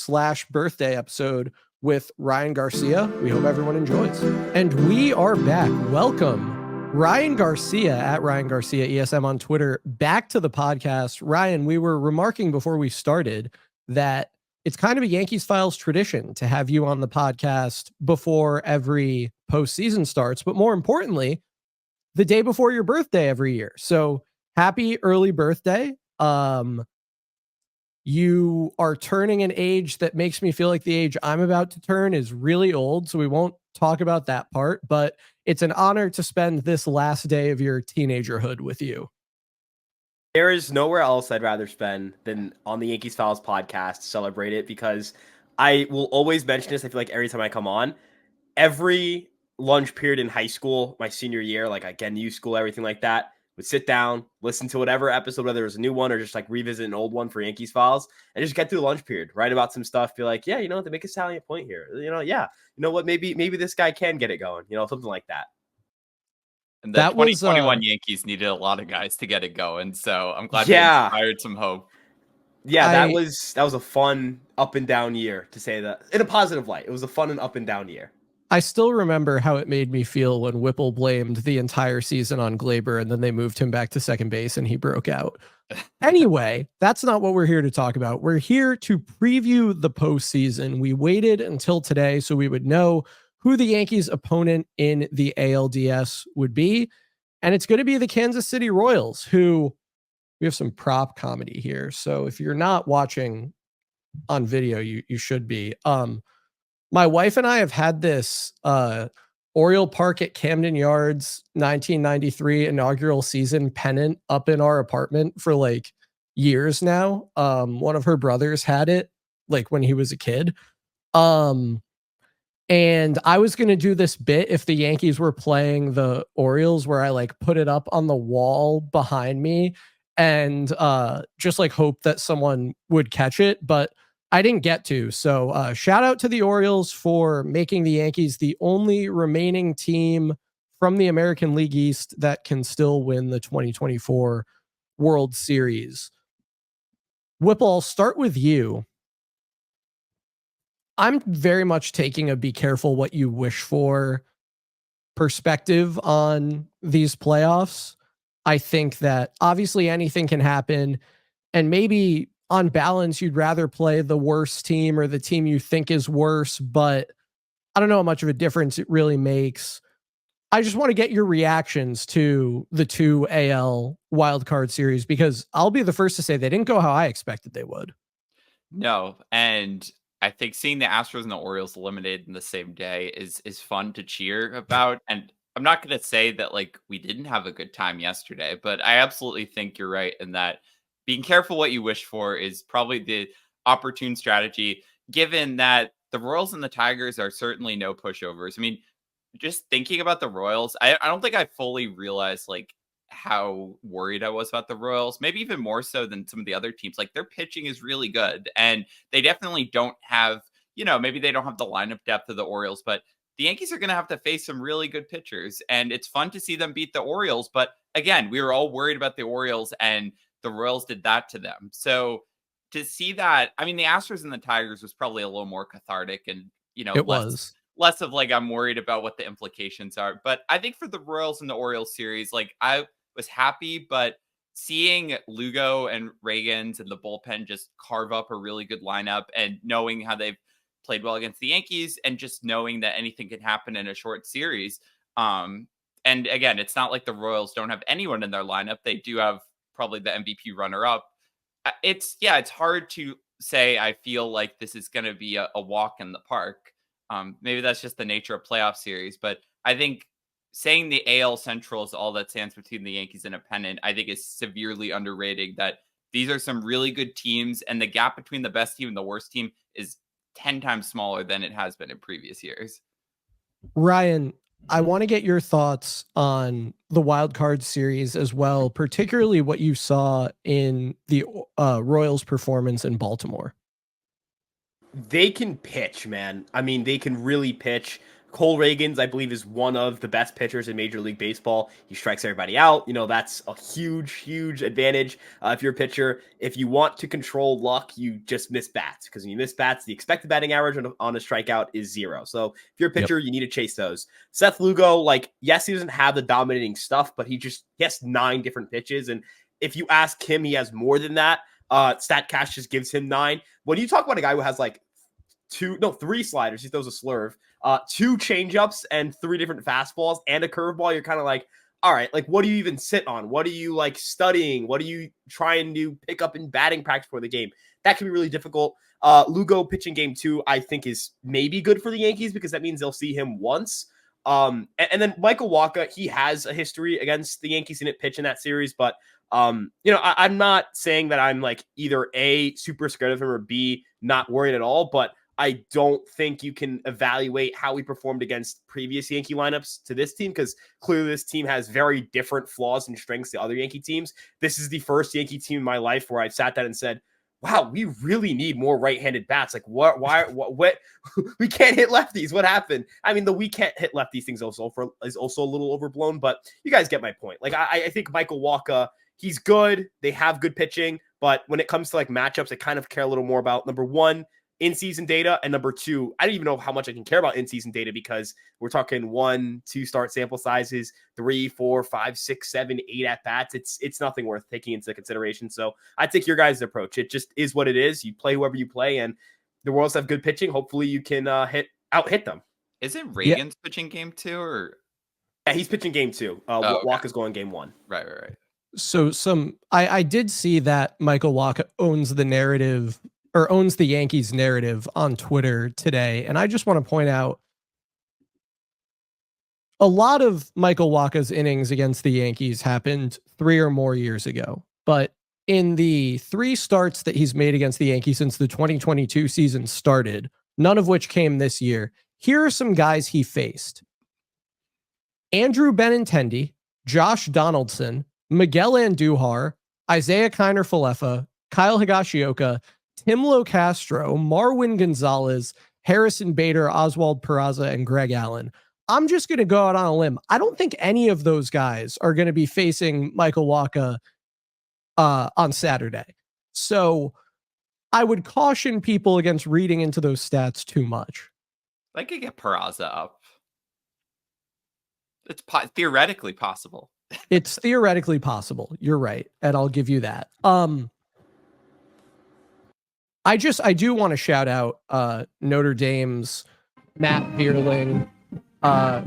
/ birthday episode with Ryan Garcia. We hope everyone enjoys. And we are back. Welcome, Ryan Garcia at Ryan Garcia ESM on Twitter, back to the podcast. Ryan, we were remarking before we started that it's kind of a Yankees Files tradition to have you on the podcast before every postseason starts, but more importantly, the day before your birthday every year. So happy early birthday. You are turning an age that makes me feel like the age I'm about to turn is really old. So we won't talk about that part, but it's an honor to spend this last day of your teenagerhood with you. There is nowhere else I'd rather spend than on the Yankees Files podcast to celebrate it, because I will always mention this. I feel like every time I come on, every lunch period in high school, my senior year, like again, new school, everything like that, would sit down, listen to whatever episode, whether it was a new one or just like revisit an old one for Yankees Files, and just get through the lunch period, write about some stuff, be like, yeah, they make a salient point here. Yeah, you know what, maybe this guy can get it going, something like that. And the That was 2021 Yankees needed a lot of guys to get it going, so I'm glad we Yeah. inspired some hope. Yeah, that I was a fun up and down year, to say that in a positive light. It was a fun and up and down year. I still remember how it made me feel when Whipple blamed the entire season on Glaber and then they moved him back to second base and he broke out. Anyway, that's not what we're here to talk about. We're here to preview the postseason. We waited until today so we would know who the Yankees' opponent in the ALDS would be. And it's going to be the Kansas City Royals, who we have some prop comedy here. So if you're not watching on video, you should be. My wife and I have had this Oriole Park at Camden Yards 1993 inaugural season pennant up in our apartment for like years now. One of her brothers had it like when he was a kid. And I was going to do this bit if the Yankees were playing the Orioles where I like put it up on the wall behind me and just like hope that someone would catch it. But I didn't get to. So shout out to the Orioles for making the Yankees the only remaining team from the American League East that can still win the 2024 World Series. Whipple, I'll start with you. I'm very much taking a be careful what you wish for perspective on these playoffs. I think that obviously anything can happen, and maybe on balance, you'd rather play the worst team or the team you think is worse, but I don't know how much of a difference it really makes. I just want to get your reactions to the two AL wildcard series, because I'll be the first to say they didn't go how I expected they would. No, and I think seeing the Astros and the Orioles eliminated in the same day is fun to cheer about. And I'm not going to say that like we didn't have a good time yesterday, but I absolutely think you're right in that being careful what you wish for is probably the opportune strategy, given that the Royals and the Tigers are certainly no pushovers. I mean, just thinking about the Royals, I don't think I fully realized like how worried I was about the Royals, maybe even more so than some of the other teams. Like their pitching is really good, and they definitely don't have, maybe they don't have the lineup depth of the Orioles, but the Yankees are going to have to face some really good pitchers, and it's fun to see them beat the Orioles. But again, we were all worried about the Orioles, and the Royals did that to them. So to see that, I mean, the Astros and the Tigers was probably a little more cathartic and, It less was. less of like I'm worried about what the implications are. But I think for the Royals and the Orioles series, like I was happy, but seeing Lugo and Reagans and the bullpen just carve up a really good lineup and knowing how they've played well against the Yankees and just knowing that anything can happen in a short series. And again, it's not like the Royals don't have anyone in their lineup. They do have probably the MVP runner up. It's hard to say I feel like this is going to be a walk in the park. Maybe that's just the nature of playoff series, but I think saying the AL Central is all that stands between the Yankees and a pennant, I think is severely underrating that these are some really good teams, and the gap between the best team and the worst team is 10 times smaller than it has been in previous years. Ryan, I want to get your thoughts on the wild card series as well, particularly what you saw in the Royals performance in Baltimore. They can pitch, man. I mean, they can really pitch. Cole Reagans, I believe, is one of the best pitchers in Major League Baseball. He strikes everybody out. That's a huge, huge advantage if you're a pitcher. If you want to control luck, you just miss bats, because when you miss bats, the expected batting average on a strikeout is 0. So if you're a pitcher, you need to chase those. Seth Lugo, like, yes, he doesn't have the dominating stuff, but he has 9 different pitches. And if you ask him, he has more than that. StatCast just gives him 9. When you talk about a guy who has like 3 sliders, he throws a slurve, 2 changeups and 3 different fastballs and a curveball, you're kind of like, all right, like, what do you even sit on? What are you like studying? What are you trying to pick up in batting practice for the game? That can be really difficult. Lugo pitching game 2, I think, is maybe good for the Yankees because that means they'll see him once. And then Michael Wacha, he has a history against the Yankees in pitch in that series, but I'm not saying that I'm like either A, super scared of him, or B, not worried at all, but I don't think you can evaluate how we performed against previous Yankee lineups to this team, because clearly this team has very different flaws and strengths to other Yankee teams. This is the first Yankee team in my life where I've sat down and said, wow, we really need more right-handed bats. Like, what we can't hit lefties. What happened? I mean, the we can't hit lefties thing is also a little overblown, but you guys get my point. Like, I think Michael Wacha, he's good. They have good pitching, but when it comes to like matchups, I kind of care a little more about, number one, in-season data, and number two, I don't even know how much I can care about in-season data, because we're talking 1, 2 start sample sizes, 3, 4, 5, 6, 7, 8 at bats. It's nothing worth taking into consideration. So I take your guys' approach. It just is what it is. You play whoever you play, and the Royals have good pitching. Hopefully you can hit them. Is it Reagan's pitching game 2 or? Yeah, he's pitching game 2. Okay. Walker's going game 1. Right. So I did see that Michael Wacha owns the narrative, or owns the Yankees narrative on Twitter today. And I just want to point out, a lot of Michael Wacha's innings against the Yankees happened 3 or more years ago. But in the 3 starts that he's made against the Yankees since the 2022 season started, none of which came this year, here are some guys he faced: Andrew Benintendi, Josh Donaldson, Miguel Andujar, Isaiah Kiner-Falefa, Kyle Higashioka, Timlo Castro, Marwin Gonzalez, Harrison Bader, Oswald Peraza, and Greg Allen. I'm just going to go out on a limb. I don't think any of those guys are going to be facing Michael Wacha on Saturday. So I would caution people against reading into those stats too much. I could get Peraza up. It's theoretically possible. It's theoretically possible. You're right. And I'll give you that. I do want to shout out Notre Dame's Matt Vierling,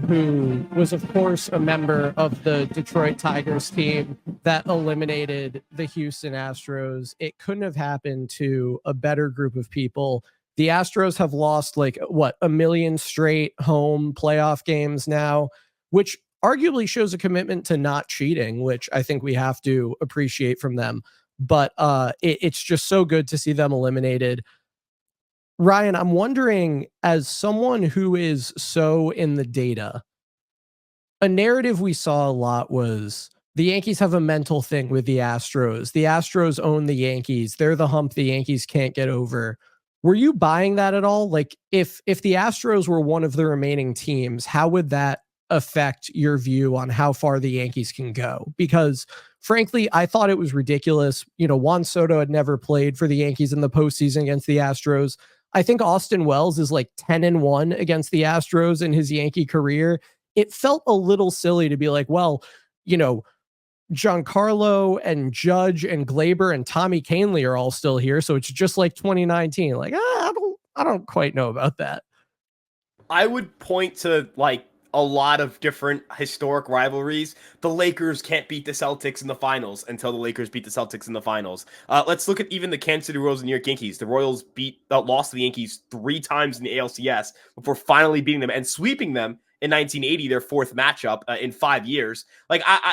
who was, of course, a member of the Detroit Tigers team that eliminated the Houston Astros. It couldn't have happened to a better group of people. The Astros have lost a million straight home playoff games now, which arguably shows a commitment to not cheating, which I think we have to appreciate from them. But it's just so good to see them eliminated. Ryan, I'm wondering, as someone who is so in the data, a narrative we saw a lot was the Yankees have a mental thing with the Astros. The Astros own the Yankees. They're the hump the Yankees can't get over. Were you buying that at all? Like, if the Astros were one of the remaining teams, how would that affect your view on how far the Yankees can go? Because frankly, I thought it was ridiculous. Juan Soto had never played for the Yankees in the postseason against the Astros. I think Austin Wells is like 10-1 against the Astros in his Yankee career. It felt a little silly to be like, well, Giancarlo and Judge and Glaber and Tommy Kahnle are all still here, so it's just like 2019. Like, I don't quite know about that. I would point to a lot of different historic rivalries. The Lakers can't beat the Celtics in the finals until the Lakers beat the Celtics in the finals. Let's look at even the Kansas City Royals and New York Yankees. The Royals lost to the Yankees 3 times in the ALCS before finally beating them and sweeping them in 1980, their 4th matchup in 5 years.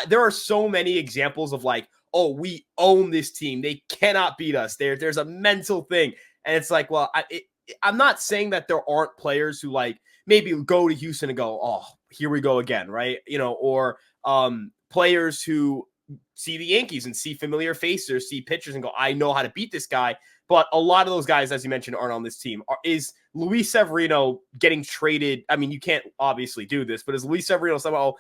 There are so many examples of we own this team. They cannot beat us. There's a mental thing. And it's like, well, I'm not saying that there aren't players who maybe go to Houston and go, oh, here we go again, right? Or players who see the Yankees and see familiar faces, see pitchers and go, I know how to beat this guy. But a lot of those guys, as you mentioned, aren't on this team. Is Luis Severino getting traded? I mean, you can't obviously do this, but is Luis Severino somehow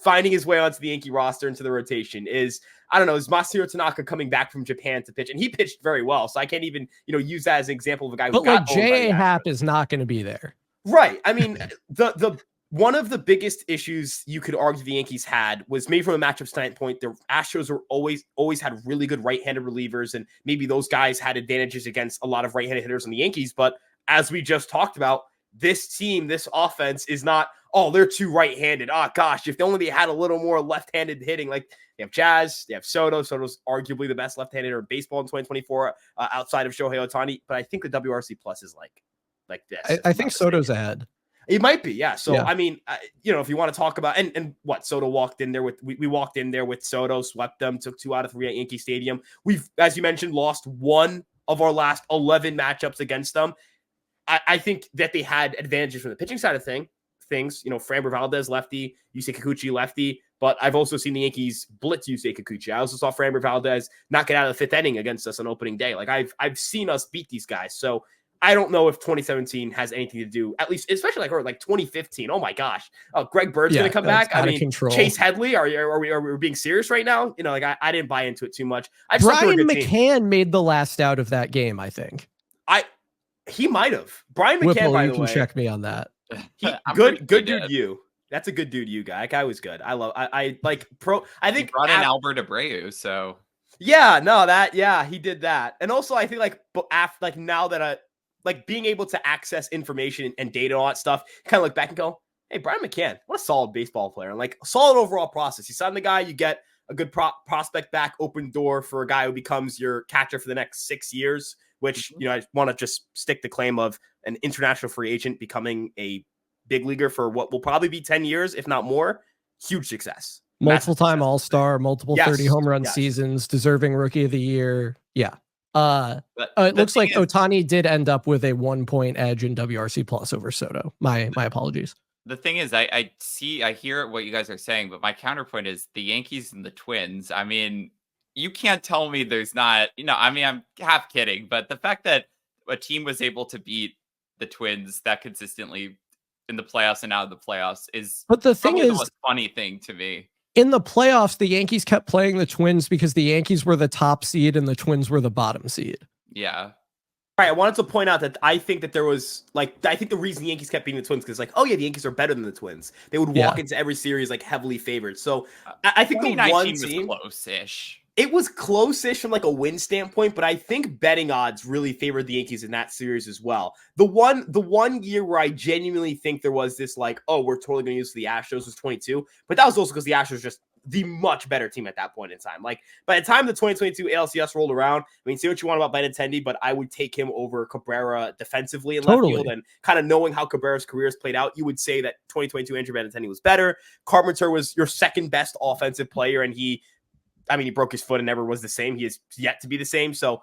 finding his way onto the Yankee roster, into the rotation? Is Masahiro Tanaka coming back from Japan to pitch? And he pitched very well, so I can't even, use that as an example of a guy who got J.A. Happ is not going to be there. Right. I mean, the one of the biggest issues you could argue the Yankees had was, maybe from a matchup standpoint, the Astros were always had really good right-handed relievers, and maybe those guys had advantages against a lot of right-handed hitters on the Yankees. But as we just talked about, this team, this offense is not, oh, they're too right-handed. Oh, gosh, if they only had a little more left-handed hitting. Like, they have Jazz, they have Soto. Soto's arguably the best left-handed hitter in baseball in 2024 outside of Shohei Ohtani. But I think the WRC plus is like this. I think Soto's ahead. It might be, yeah. So, yeah. I mean, if you want to talk about, and what, Soto walked in there with, we walked in there with Soto, swept them, took 2 out of 3 at Yankee Stadium. We've, as you mentioned, lost 1 of our last 11 matchups against them. I think that they had advantages from the pitching side of things. Framber Valdez, lefty, Yusei Kikuchi, lefty. But I've also seen the Yankees blitz Yusei Kikuchi. I also saw Framber Valdez knock it out of the fifth inning against us on opening day. Like I've seen us beat these guys. So I don't know if 2017 has anything to do, at least, especially like 2015. Oh my gosh. Oh, Greg Bird's going to come back. I mean, control. Chase Headley. Are we being serious right now? I didn't buy into it too much. Brian McCann made the last out of that game, I think. He might have. Brian McCann, Whipple, by you the can way. check me on that. Good dude. You. That's a good dude. You guy. That guy was good. I think he brought in Albert Abreu. So yeah, he did that. And also I think now that being able to access information and data and all that stuff, kind of look back and go, hey, Brian McCann, what a solid baseball player. And solid overall process. You sign the guy, you get a good prospect back, open door for a guy who becomes your catcher for the next 6 years. Which, I want to just stick the claim of an international free agent becoming a big leaguer for what will probably be 10 years, if not more. Huge success. Multiple time All-Star, multiple 30 home run seasons, deserving rookie of the year. Yeah. It looks like Ohtani did end up with a 1-point edge in WRC plus over Soto. My apologies. The thing is, I hear what you guys are saying, but my counterpoint is the Yankees and the Twins. I mean, you can't tell me there's not, I'm half kidding, but the fact that a team was able to beat the Twins that consistently in the playoffs and out of the playoffs is the most funny thing to me. In the playoffs, the Yankees kept playing the Twins because the Yankees were the top seed and the Twins were the bottom seed. Yeah. All right, I wanted to point out that I think that there was I think the reason the Yankees kept beating the Twins because the Yankees are better than the Twins. They would walk into every series heavily favored. So I think the one team was close-ish. It was close-ish from a win standpoint, but I think betting odds really favored the Yankees in that series as well. The one year where I genuinely think there was this we're totally going to use the Astros was 22, but that was also because the Astros were just the much better team at that point in time. By the time the 2022 ALCS rolled around, say what you want about Benintendi, but I would take him over Cabrera defensively in left field, and kind of knowing how Cabrera's career has played out, you would say that 2022 Andrew Benintendi was better. Carpenter was your second best offensive player, and he broke his foot and never was the same. He is yet to be the same. So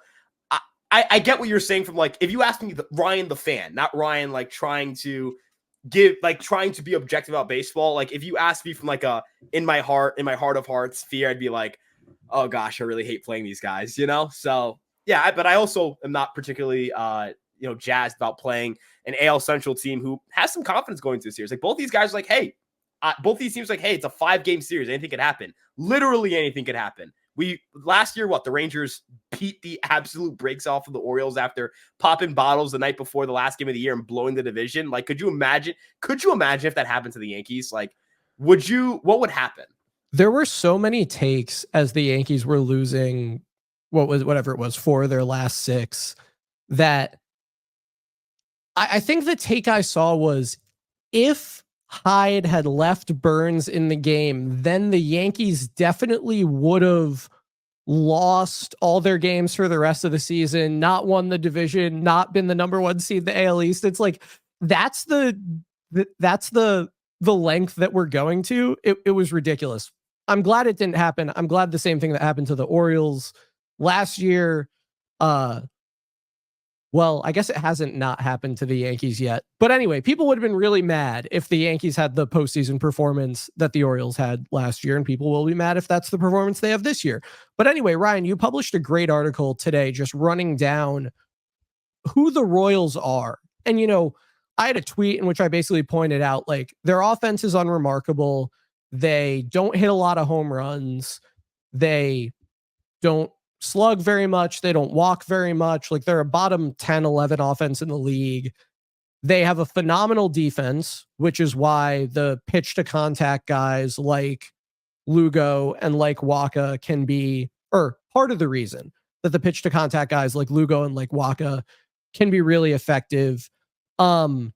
I get what you're saying from if you ask me, Ryan the fan, not Ryan trying to be objective about baseball. If you ask me from in my heart of hearts fear, I'd be oh gosh, I really hate playing these guys, So yeah, but I also am not particularly jazzed about playing an AL Central team who has some confidence going into the series. Both these guys are hey. Both these teams hey, it's a 5-game series. Anything could happen. Literally anything could happen. Last year, the Rangers beat the absolute brakes off of the Orioles after popping bottles the night before the last game of the year and blowing the division. Could you imagine if that happened to the Yankees? What would happen? There were so many takes as the Yankees were losing whatever it was, 4 of their last 6, that I think the take I saw was, if Hyde had left Burns in the game, then the Yankees definitely would have lost all their games for the rest of the season, not won the division, not been the number 1 seed in the AL East. It's that's the length that we're going to. It was ridiculous. I'm glad it didn't happen. I'm glad the same thing that happened to the Orioles last year. Well, I guess it hasn't not happened to the Yankees yet. But anyway, people would have been really mad if the Yankees had the postseason performance that the Orioles had last year, and people will be mad if that's the performance they have this year. But anyway, Ryan, you published a great article today just running down who the Royals are. And, I had a tweet in which I basically pointed out, their offense is unremarkable. They don't hit a lot of home runs. They don't slug very much. They don't walk very much. They're a bottom 10, 11 offense in the league. They have a phenomenal defense, which is why the pitch to contact guys like Lugo and like Waka can be, or part of the reason that the pitch to contact guys like Lugo and like Waka can be really effective. And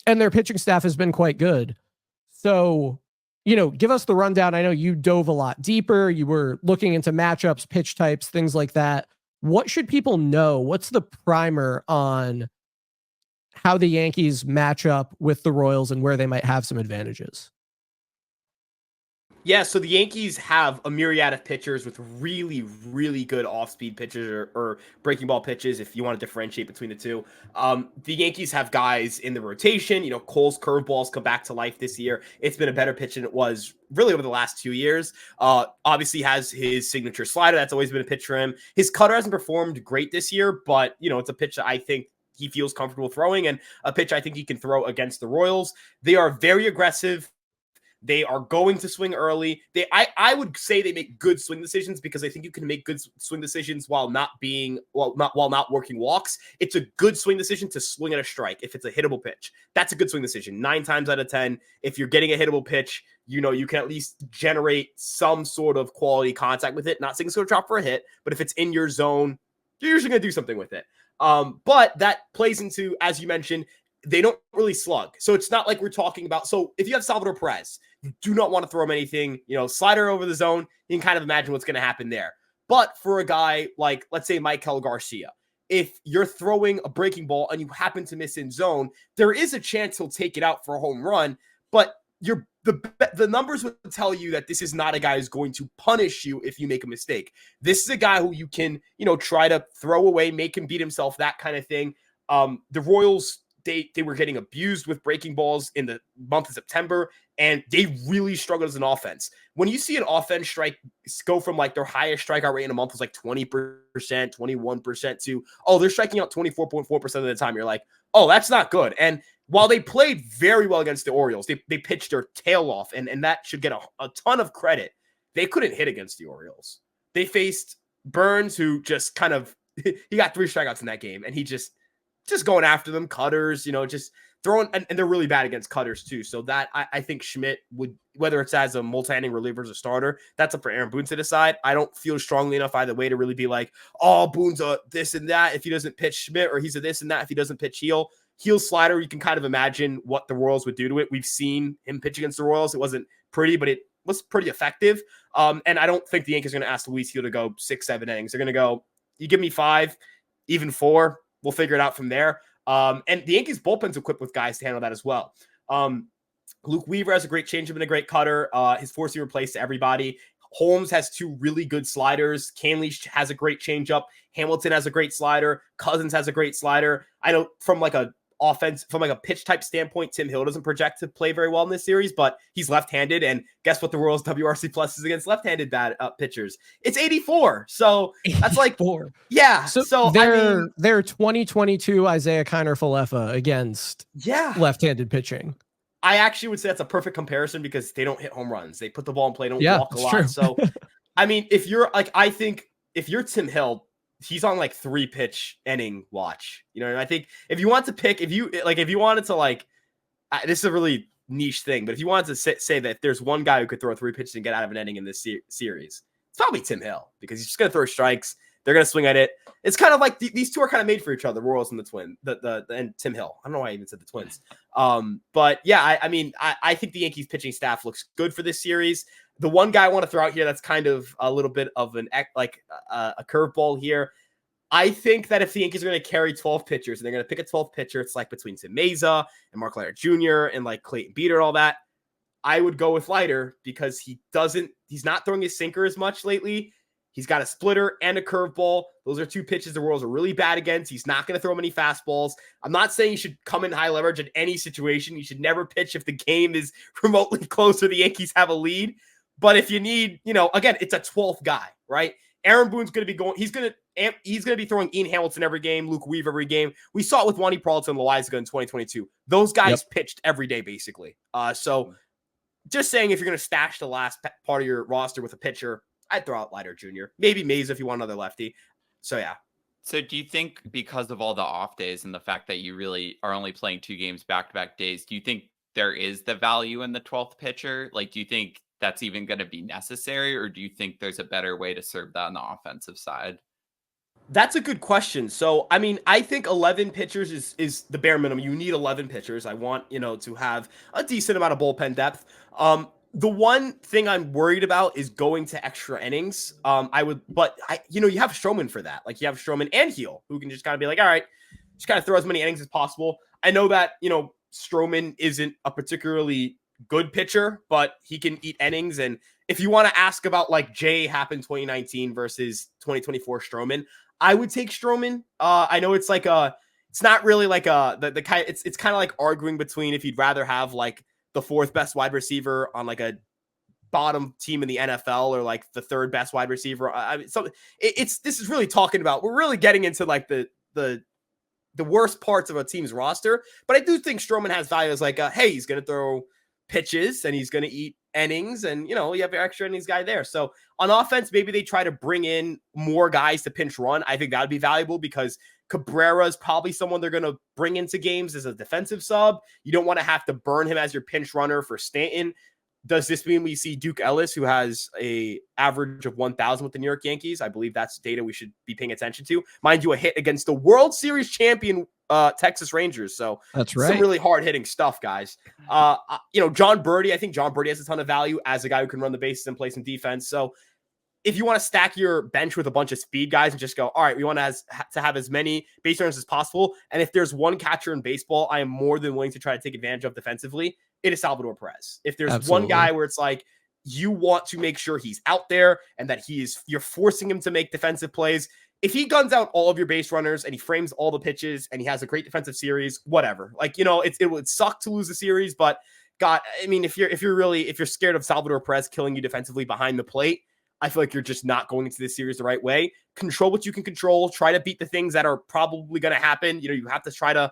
their pitching staff has been quite good. So, give us the rundown. I know you dove a lot deeper. You were looking into matchups, pitch types, things like that. What should people know? What's the primer on how the Yankees match up with the Royals and where they might have some advantages? Yeah, so the Yankees have a myriad of pitchers with really, really good off-speed pitches or breaking ball pitches, if you want to differentiate between the two. The Yankees have guys in the rotation. You know, Cole's curveballs come back to life this year. It's been a better pitch than it was really over the last 2 years. Obviously has his signature slider. That's always been a pitch for him. His cutter hasn't performed great this year, but, you know, it's a pitch that I think he feels comfortable throwing and a pitch I think he can throw against the Royals. They are very aggressive. They are going to swing early. I would say they make good swing decisions because I think you can make good swing decisions while not working walks. It's a good swing decision to swing at a strike if it's a hittable pitch. That's a good swing decision. 9 times out of 10, if you're getting a hittable pitch, you know you can at least generate some sort of quality contact with it. Not saying it's going to drop for a hit, but if it's in your zone, you're usually going to do something with it. But that plays into, as you mentioned, they don't really slug. So it's not like we're talking about. So if you have Salvador Perez, you do not want to throw him anything, you know, slider over the zone. You can kind of imagine what's going to happen there. But for a guy like, let's say, Michael Garcia, if you're throwing a breaking ball and you happen to miss in zone, there is a chance he'll take it out for a home run. But the numbers would tell you that this is not a guy who's going to punish you if you make a mistake. This is a guy who you can, you know, try to throw away, make him beat himself, that kind of thing. The Royals, they were getting abused with breaking balls in the month of September, and they really struggled as an offense. When you see an offense strike go from like their highest strikeout rate in a month was like 20%, 21% to, oh, they're striking out 24.4% of the time. You're like, oh, that's not good. And while they played very well against the Orioles, they pitched their tail off, and that should get a ton of credit. They couldn't hit against the Orioles. They faced Burns, who just kind of, he got 3 strikeouts in that game, and he just going after them, cutters, you know, just throwing, and they're really bad against cutters too. So that I think Schmidt would, whether it's as a multi-inning reliever as a starter, that's up for Aaron Boone to decide. I don't feel strongly enough either way to really be like, oh, Boone's a this and that if he doesn't pitch Schmidt, or he's a this and that if he doesn't pitch Heel slider. You can kind of imagine what the Royals would do to it. We've seen him pitch against the Royals. It wasn't pretty, but it was pretty effective. And I don't think the Yankees are going to ask Luis Heel to go 6-7 innings. They're going to go, you give me 5, even 4. We'll figure it out from there. And the Yankees bullpen's equipped with guys to handle that as well. Luke Weaver has a great changeup and a great cutter. His 4-seamer plays to everybody. Holmes has 2 really good sliders. Canley has a great changeup. Hamilton has a great slider. Cousins has a great slider. I know from like a offense, from like a pitch type standpoint, Tim Hill doesn't project to play very well in this series, but he's left-handed. And guess what the Royals WRC plus is against left-handed bad pitchers? It's 84. So that's like 4. Yeah. So they're 2022 Isaiah Kiner-Falefa against left-handed pitching. I actually would say that's a perfect comparison because they don't hit home runs. They put the ball in play, don't walk a lot. True. So, I mean, if you're like, I think if you're Tim Hill, he's on like 3-pitch inning watch. You know, and I think if you want to pick, if you wanted to like, this is a really niche thing, but if you wanted to say that if there's one guy who could throw 3 pitches and get out of an inning in this series, it's probably Tim Hill because he's just going to throw strikes. They're going to swing at it. It's kind of like these two are kind of made for each other, the Royals and the Twins, and Tim Hill. I don't know why I even said the Twins. But yeah, I mean, I think the Yankees pitching staff looks good for this series. The one guy I want to throw out here that's kind of a little bit of a curveball here. I think that if the Yankees are going to carry 12 pitchers and they're going to pick a 12th pitcher, it's like between Tim Meza and Mark Leiter Jr. and like Clayton Beeter and all that. I would go with Leiter because he's not throwing his sinker as much lately. He's got a splitter and a curveball. Those are 2 pitches the Royals are really bad against. He's not going to throw many fastballs. I'm not saying you should come in high leverage in any situation. You should never pitch if the game is remotely close or the Yankees have a lead. But if you need, you know, again, it's a 12th guy, right? Aaron Boone's going to be going. He's going to be throwing Ian Hamilton every game, Luke Weaver every game. We saw it with Wandy Peralta and Loaizaga in 2022. Those guys pitched every day, basically. So just saying, if you're going to stash the last part of your roster with a pitcher, I'd throw out Leiter Jr. Maybe Mays if you want another lefty. So, yeah. So do you think because of all the off days and the fact that you really are only playing 2 games back-to-back days, do you think there is the value in the 12th pitcher? Like, do you think that's even going to be necessary, or do you think there's a better way to serve that on the offensive side? That's a good question. So, I mean, I think 11 pitchers is the bare minimum. You need 11 pitchers. I want, you know, to have a decent amount of bullpen depth. The one thing I'm worried about is going to extra innings. You have Stroman for that. Like, you have Stroman and Heel, who can just kind of be like, all right, just kind of throw as many innings as possible. I know that, you know, Stroman isn't a particularly good pitcher, but he can eat innings. And if you want to ask about like Jay happened 2019 versus 2024 Stroman, I would take Stroman. I know it's like it's not really like the kind. It's kind of like arguing between if you'd rather have like the fourth best wide receiver on like a bottom team in the NFL or like the third best wide receiver. I mean, so this is really talking about, we're really getting into like the worst parts of a team's roster. But I do think Stroman has value as like, hey, he's going to throw pitches and he's going to eat innings, and you have your extra innings guy there. So on offense, maybe they try to bring in more guys to pinch run. I think that would be valuable because Cabrera is probably someone they're going to bring into games as a defensive sub. You don't want to have to burn him as your pinch runner for Stanton. Does this mean we see Duke Ellis, who has a average of 1,000 with the New York Yankees? I believe that's data we should be paying attention to. Mind you, a hit against the World Series champion Texas Rangers. So that's right. Some really hard hitting stuff, guys. John Birdie, I think John Birdie has a ton of value as a guy who can run the bases and play some defense. So if you want to stack your bench with a bunch of speed guys and just go, all right, we want to have as many base runners as possible. And if there's one catcher in baseball, I am more than willing to try to take advantage of defensively, it is Salvador Perez. If there's one guy where it's like, you want to make sure he's out there and that you're forcing him to make defensive plays. If he guns out all of your base runners and he frames all the pitches and he has a great defensive series, whatever. Like, it would suck to lose the series, but God, I mean, if you're scared of Salvador Perez killing you defensively behind the plate, I feel like you're just not going into this series the right way. Control what you can control. Try to beat the things that are probably going to happen. You have to try to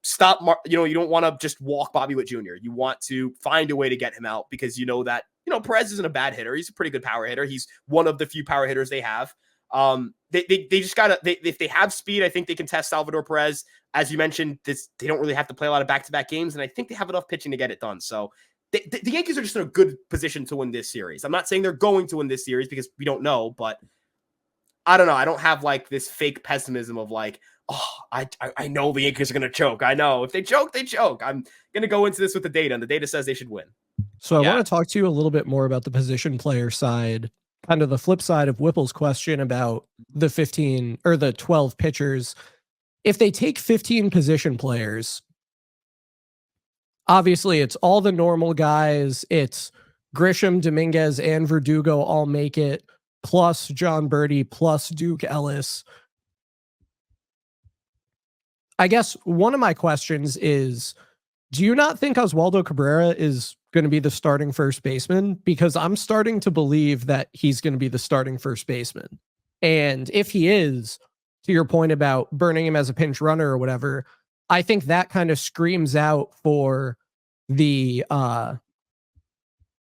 stop. You don't want to just walk Bobby Witt Jr. You want to find a way to get him out because that Perez isn't a bad hitter. He's a pretty good power hitter. He's one of the few power hitters they have. They just gotta. If they have speed, I think they can test Salvador Perez. As you mentioned, they don't really have to play a lot of back-to-back games, and I think they have enough pitching to get it done. So. The Yankees are just in a good position to win this series. I'm not saying they're going to win this series because we don't know, but I don't know. I don't have like this fake pessimism of like, I know the Yankees are going to choke. I know if they choke, they choke. I'm going to go into this with the data, and the data says they should win. So I want to talk to you a little bit more about the position player side, kind of the flip side of Whipple's question about the 15 or the 12 pitchers. If they take 15 position players, obviously, it's all the normal guys. It's Grisham, Dominguez, and Verdugo all make it, plus John Birdie, plus Duke Ellis. I guess one of my questions is, do you not think Oswaldo Cabrera is going to be the starting first baseman? Because I'm starting to believe that he's going to be the starting first baseman. And if he is, to your point about burning him as a pinch runner or whatever, I think that kind of screams out for the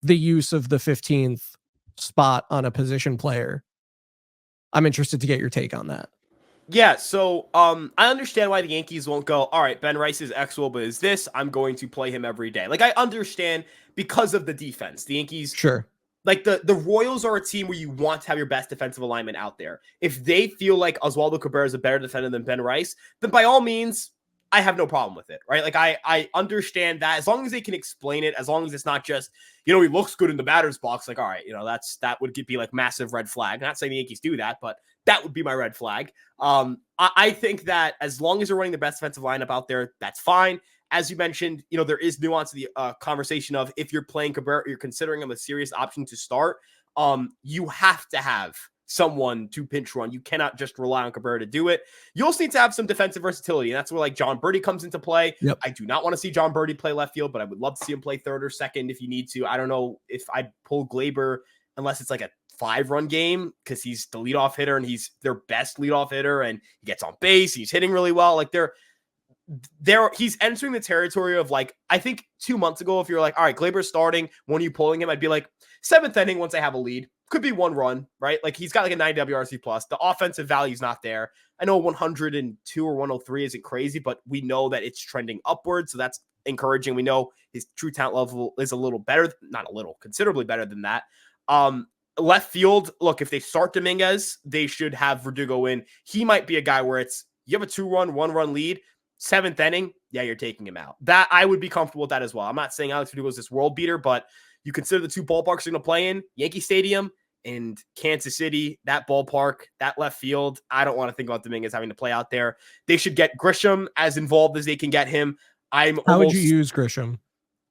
use of the 15th spot on a position player. I'm interested to get your take on that. Yeah, so I understand why the Yankees won't go, all right, Ben Rice is X-Will, but is this, I'm going to play him every day. Like, I understand because of the defense. The Yankees, sure. Like, the Royals are a team where you want to have your best defensive alignment out there. If they feel like Oswaldo Cabrera is a better defender than Ben Rice, then by all means, I have no problem with it, right? Like, I understand that as long as they can explain it, as long as it's not just, he looks good in the batter's box. Like, all right, that would be like massive red flag. I'm not saying the Yankees do that, but that would be my red flag. I think that as long as they're running the best defensive lineup out there, that's fine. As you mentioned, there is nuance to the conversation of if you're playing Cabrera, you're considering him a serious option to start. You have to have someone to pinch run. You cannot just rely on Cabrera to do it. You also need to have some defensive versatility, and that's where like John Birdie comes into play. Yep. I do not want to see John Birdie play left field, but I would love to see him play third or second if you need to. I don't know if I'd pull Glaber unless it's like a 5-run game because he's the leadoff hitter and he's their best leadoff hitter and he gets on base. He's hitting really well. Like he's entering the territory of like, I think 2 months ago, if you're like, all right, Glaber's starting, when are you pulling him? I'd be like 7th inning once I have a lead. Could be 1 run, right? Like he's got like a 9 WRC plus. The offensive value is not there. I know 102 or 103 isn't crazy, but we know that it's trending upwards. So that's encouraging. We know his true talent level is a little better, not a little, considerably better than that. Left field, look, if they start Dominguez, they should have Verdugo in. He might be a guy where it's, you have a 2-run, 1-run lead, 7th inning, yeah, you're taking him out. That I would be comfortable with that as well. I'm not saying Alex Verdugo is this world beater, but you consider the 2 ballparks they're going to play in, Yankee Stadium and Kansas City, that ballpark, that left field. I don't want to think about Dominguez having to play out there. They should get Grisham as involved as they can get him. How would you use Grisham?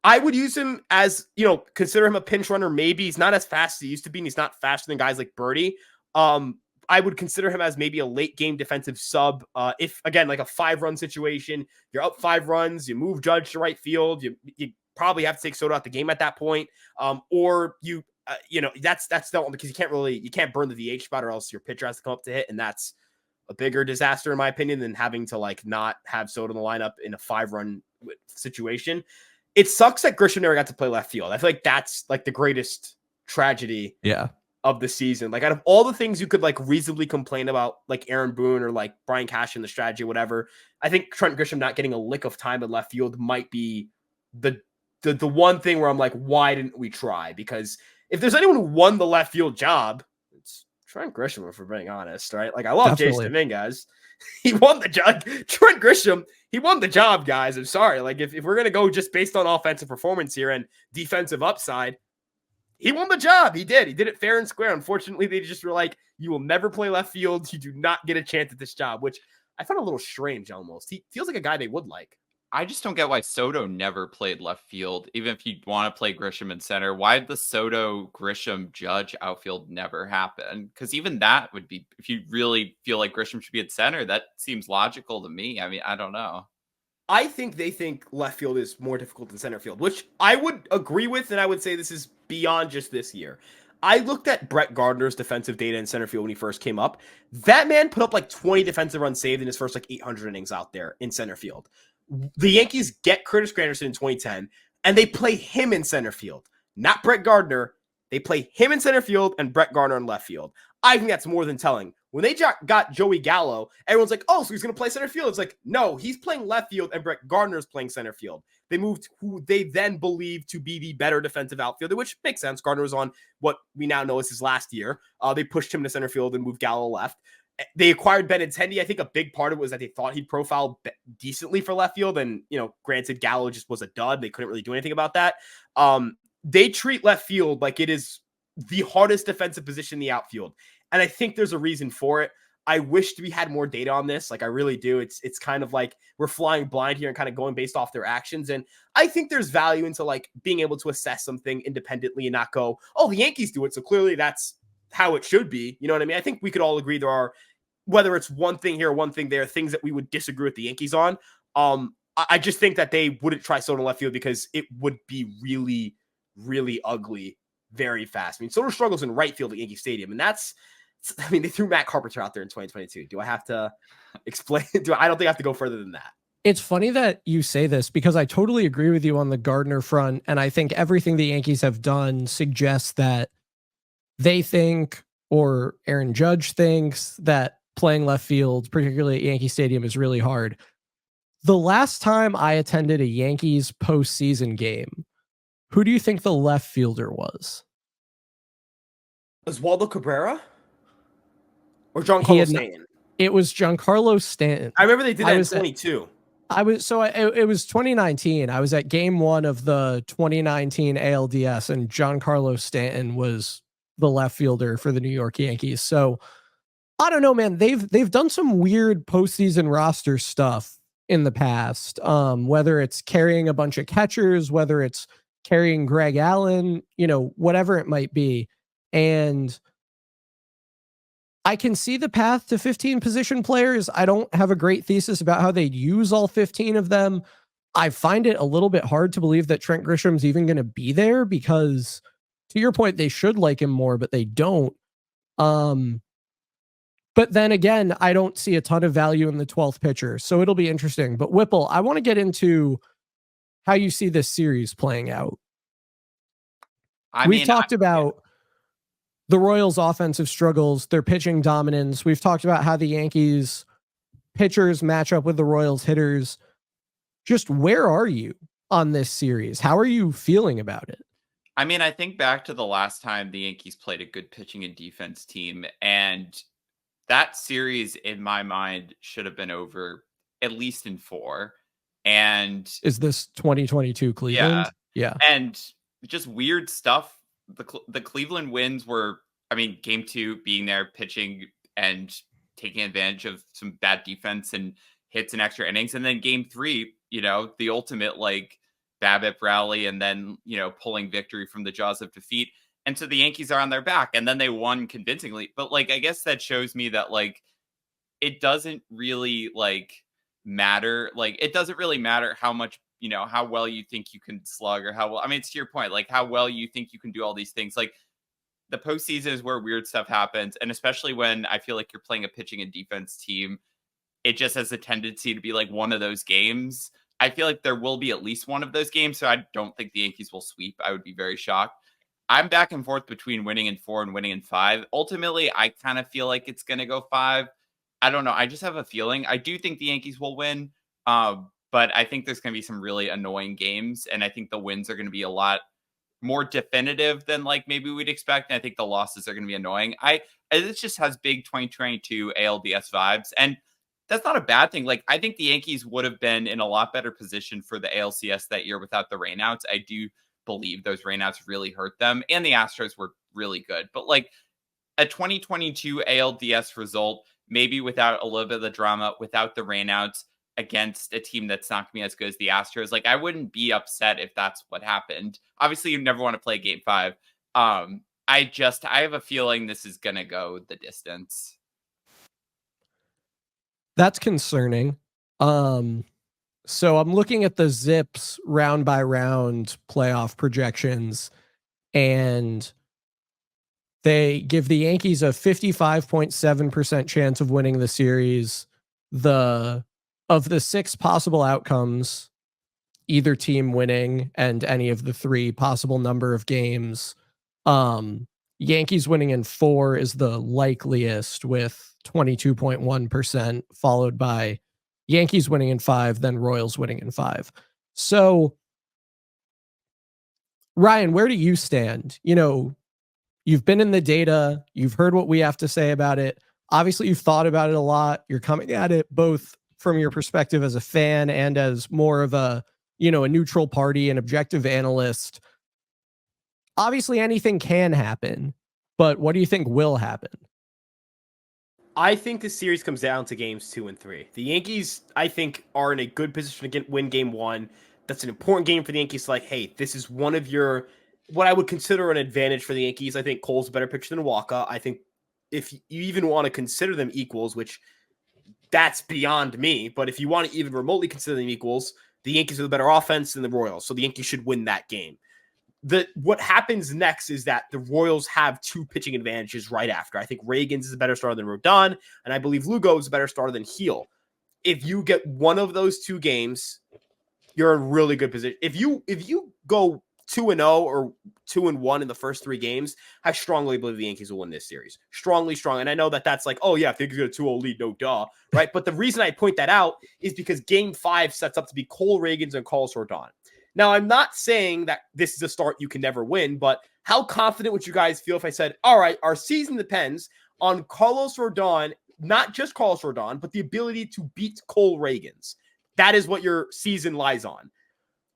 I would use him as, consider him a pinch runner. Maybe he's not as fast as he used to be, and he's not faster than guys like Birdie. I would consider him as maybe a late game defensive sub. If again, like a 5-run situation, you're up 5 runs, you move Judge to right field, you probably have to take Soto out the game at that point. Or you, that's still because you can't burn the DH spot, or else your pitcher has to come up to hit, and that's a bigger disaster in my opinion than having to like not have Soto in the lineup in a 5-run situation. It sucks that Grisham never got to play left field. I feel like that's like the greatest tragedy of the season. Like out of all the things you could like reasonably complain about, like Aaron Boone or like Brian Cash in the strategy, or whatever, I think Trent Grisham not getting a lick of time in left field might be the one thing where I'm like, why didn't we try? Because if there's anyone who won the left field job, it's Trent Grisham, if we're being honest, right? Like I love Jason Dominguez. He won the job. Trent Grisham, he won the job, guys. I'm sorry. Like, if we're going to go just based on offensive performance here and defensive upside, he won the job. He did. He did it fair and square. Unfortunately, they just were like, you will never play left field. You do not get a chance at this job, which I found a little strange almost. He feels like a guy they would like. I just don't get why Soto never played left field. Even if you want to play Grisham in center, why did the Soto, Grisham, Judge outfield never happen? Because even that would be, if you really feel like Grisham should be at center, that seems logical to me. I mean, I don't know. I think they think left field is more difficult than center field, which I would agree with, and I would say this is beyond just this year. I looked at Brett Gardner's defensive data in center field when he first came up. That man put up like 20 defensive runs saved in his first like 800 innings out there in center field. The Yankees get Curtis Granderson in 2010, and they play him in center field, not Brett Gardner. They play him in center field and Brett Gardner in left field. I think that's more than telling. When they got Joey Gallo, everyone's like, oh, so he's going to play center field. It's like, no, he's playing left field, and Brett Gardner's playing center field. They moved who they then believed to be the better defensive outfielder, which makes sense. Gardner was on what we now know is his last year. They pushed him to center field and moved Gallo left. They acquired Benintendi. I think a big part of it was that they thought he'd profile decently for left field. And, granted, Gallo just was a dud. They couldn't really do anything about that. They treat left field like it is the hardest defensive position in the outfield. And I think there's a reason for it. I wish we had more data on this. Like, I really do. It's kind of like we're flying blind here and kind of going based off their actions. And I think there's value into like being able to assess something independently and not go, oh, the Yankees do it, so clearly that's how it should be. You know what I mean? I think we could all agree there are, whether it's one thing here, one thing there, things that we would disagree with the Yankees on. I just think that they wouldn't try Soto left field because it would be really, really ugly very fast. I mean, Soto struggles in right field at Yankee Stadium, and they threw Matt Carpenter out there in 2022. Do I have to explain? I don't think I have to go further than that. It's funny that you say this because I totally agree with you on the Gardner front. And I think everything the Yankees have done suggests that they think, or Aaron Judge thinks, that playing left field, particularly at Yankee Stadium, is really hard. The last time I attended a Yankees postseason game, who do you think the left fielder was? Oswaldo Cabrera? Or Giancarlo Stanton? It was Giancarlo Stanton. I remember they did that in 22. It was 2019. I was at game 1 of the 2019 ALDS, and Giancarlo Stanton was the left fielder for the New York Yankees. So I don't know, man. They've done some weird postseason roster stuff in the past. Whether it's carrying a bunch of catchers, whether it's carrying Greg Allen, whatever it might be. And I can see the path to 15 position players. I don't have a great thesis about how they'd use all 15 of them. I find it a little bit hard to believe that Trent Grisham's even going to be there because, to your point, they should like him more, but they don't. But then again, I don't see a ton of value in the 12th pitcher, so it'll be interesting. But Whipple, I want to get into how you see this series playing out. We've talked about the Royals' offensive struggles, their pitching dominance. We've talked about how the Yankees pitchers match up with the Royals hitters. Just where are you on this series? How are you feeling about it? I mean, I think back to the last time the Yankees played a good pitching and defense team, and that series, in my mind, should have been over at least in 4. And is this 2022 Cleveland? Yeah. And just weird stuff. The Cleveland wins were, game 2 being there, pitching and taking advantage of some bad defense and hits and extra innings. And then game 3, the ultimate BABIP rally and then, pulling victory from the jaws of defeat. And so the Yankees are on their back, and then they won convincingly. But like, I guess that shows me that like, it doesn't really matter. Like, it doesn't really matter how much, how well you think you can slug, or how well, I mean, it's to your point, like how well you think you can do all these things. Like, the postseason is where weird stuff happens. And especially when I feel like you're playing a pitching and defense team, it just has a tendency to be like one of those games. I feel like there will be at least one of those games. So I don't think the Yankees will sweep. I would be very shocked. I'm back and forth between winning in 4 and winning in 5. Ultimately, I kind of feel like it's going to go 5. I don't know. I just have a feeling. I do think the Yankees will win. But I think there's going to be some really annoying games. And I think the wins are going to be a lot more definitive than like maybe we'd expect. And I think the losses are going to be annoying. This just has big 2022 ALDS vibes. And that's not a bad thing. Like, I think the Yankees would have been in a lot better position for the ALCS that year without the rainouts. I do believe those rainouts really hurt them, and the Astros were really good. But like, a 2022 ALDS result, maybe without a little bit of the drama, without the rainouts, against a team that's not going to be as good as the Astros, like, I wouldn't be upset if that's what happened. Obviously, you never want to play Game 5. I have a feeling this is going to go the distance. That's concerning. So I'm looking at the Zips round by round playoff projections, and they give the Yankees a 55.7% chance of winning the series. Of the 6 possible outcomes, either team winning and any of the 3 possible number of games, Yankees winning in 4 is the likeliest with 22.1%, followed by Yankees winning in 5, then Royals winning in 5. So, Ryan, where do you stand? You've been in the data, you've heard what we have to say about it. Obviously, you've thought about it a lot. You're coming at it both from your perspective as a fan and as more of a neutral party and objective analyst. Obviously, anything can happen, but what do you think will happen? I think this series comes down to games 2 and 3. The Yankees, I think, are in a good position to win game 1. That's an important game for the Yankees. Like, hey, this is one of what I would consider an advantage for the Yankees. I think Cole's a better pitcher than Walker. I think if you even want to consider them equals, which that's beyond me, but if you want to even remotely consider them equals, the Yankees are the better offense than the Royals, so the Yankees should win that game. What happens next is that the Royals have 2 pitching advantages right after. I think Reagans is a better starter than Rodon, and I believe Lugo is a better starter than Heel. If you get one of those 2 games, you're in really good position. If you go 2-0 or 2-1 in the first 3 games, I strongly believe the Yankees will win this series. Strong. And I know that's like, oh yeah, if they could get a 2-0 lead, no duh, right? But the reason I point that out is because game 5 sets up to be Cole Reagans and Carlos Rodon. Now, I'm not saying that this is a start you can never win, but how confident would you guys feel if I said, all right, our season depends on Carlos Rodon, not just Carlos Rodon, but the ability to beat Cole Reagans? That is what your season lies on.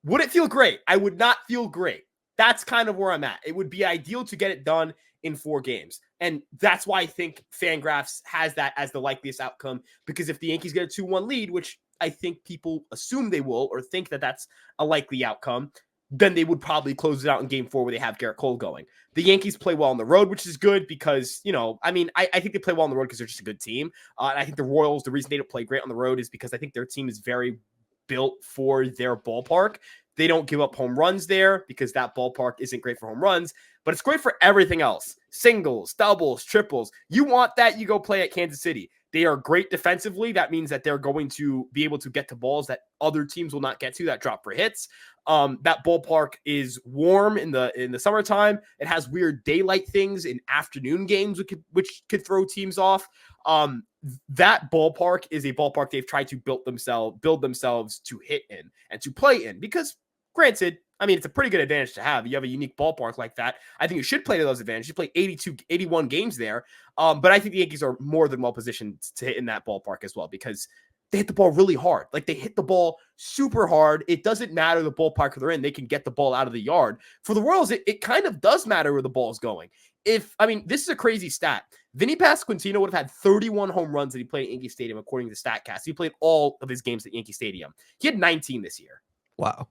Would it feel great? I would not feel great. That's kind of where I'm at. It would be ideal to get it done in 4 games. And that's why I think Fangraphs has that as the likeliest outcome, because if the Yankees get a 2-1 lead, which I think people assume they will, or think that that's a likely outcome, then they would probably close it out in game 4 where they have Gerrit Cole going. The Yankees play well on the road, which is good because, I think they play well on the road because they're just a good team. And I think the Royals, the reason they don't play great on the road is because I think their team is very built for their ballpark. They don't give up home runs there because that ballpark isn't great for home runs, but it's great for everything else. Singles, doubles, triples. You want that, you go play at Kansas City. They are great defensively. That means that they're going to be able to get to balls that other teams will not get to, that drop for hits. That ballpark is warm in the summertime. It has weird daylight things in afternoon games, which could throw teams off. That ballpark is a ballpark they've tried to build themselves to hit in and to play in, because granted, it's a pretty good advantage to have. You have a unique ballpark like that. I think you should play to those advantages. You play 81 games there. But I think the Yankees are more than well positioned to hit in that ballpark as well, because they hit the ball really hard. Like, they hit the ball super hard. It doesn't matter the ballpark they're in. They can get the ball out of the yard. For the Royals, it kind of does matter where the ball is going. This is a crazy stat. Vinny Pasquantino would have had 31 home runs that he played at Yankee Stadium, according to StatCast. He played all of his games at Yankee Stadium. He had 19 this year. Wow.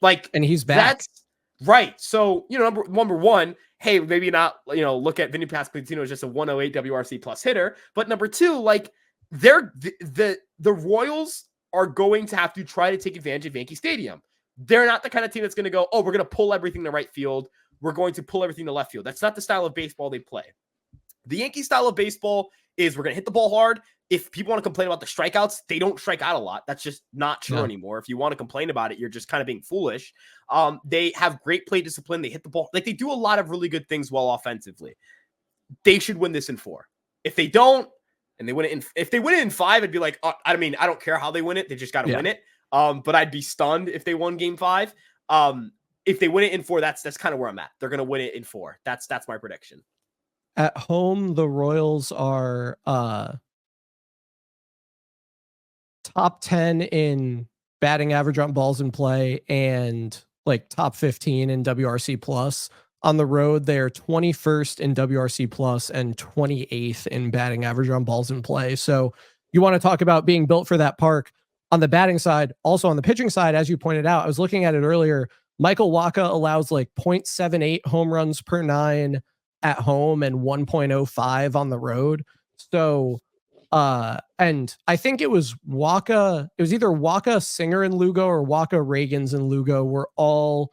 Like, And he's back. that's right. So, number one, hey, maybe not, look at Vinny Pasquantino as just a 108 WRC plus hitter. But number two, like, the Royals are going to have to try to take advantage of Yankee Stadium. They're not the kind of team that's going to go, oh, we're going to pull everything to right field. We're going to pull everything to left field. That's not the style of baseball they play. The Yankee style of baseball is we're going to hit the ball hard. If people want to complain about the strikeouts, they don't strike out a lot. That's just not true anymore. If you want to complain about it, you're just kind of being foolish. They have great play discipline. They hit the ball. Like, they do a lot of really good things well offensively. They should win this in 4. If they don't, and if they win it in 5, I'd be like, I don't care how they win it. They just got to win it. But I'd be stunned if they won game 5. If they win it in 4, that's kind of where I'm at. They're going to win it in 4. That's my prediction. At home, the Royals are top 10 in batting average on balls in play and like top 15 in WRC plus. On the road, they are 21st in WRC plus and 28th in batting average on balls in play. So you want to talk about being built for that park. On the batting side, also on the pitching side, as you pointed out, I was looking at it earlier. Michael Wacha allows like 0.78 home runs per 9 at home and 1.05 on the road. So, and I think it was Wacha, it was either Wacha, Singer, and Lugo, or Wacha, Reagans, and Lugo were all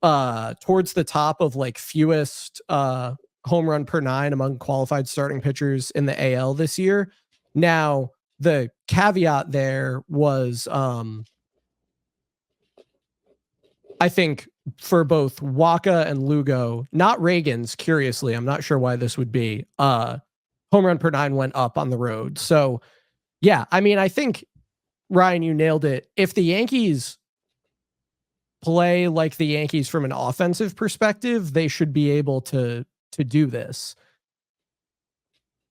towards the top of like fewest home run per 9 among qualified starting pitchers in the AL this year. Now, the caveat there was, I think for both Wacha and Lugo, not Reagans, curiously, I'm not sure why this would be, home run per 9 went up on the road. So yeah, I mean, I think, Ryan, you nailed it. If the Yankees play like the Yankees from an offensive perspective, they should be able to do this.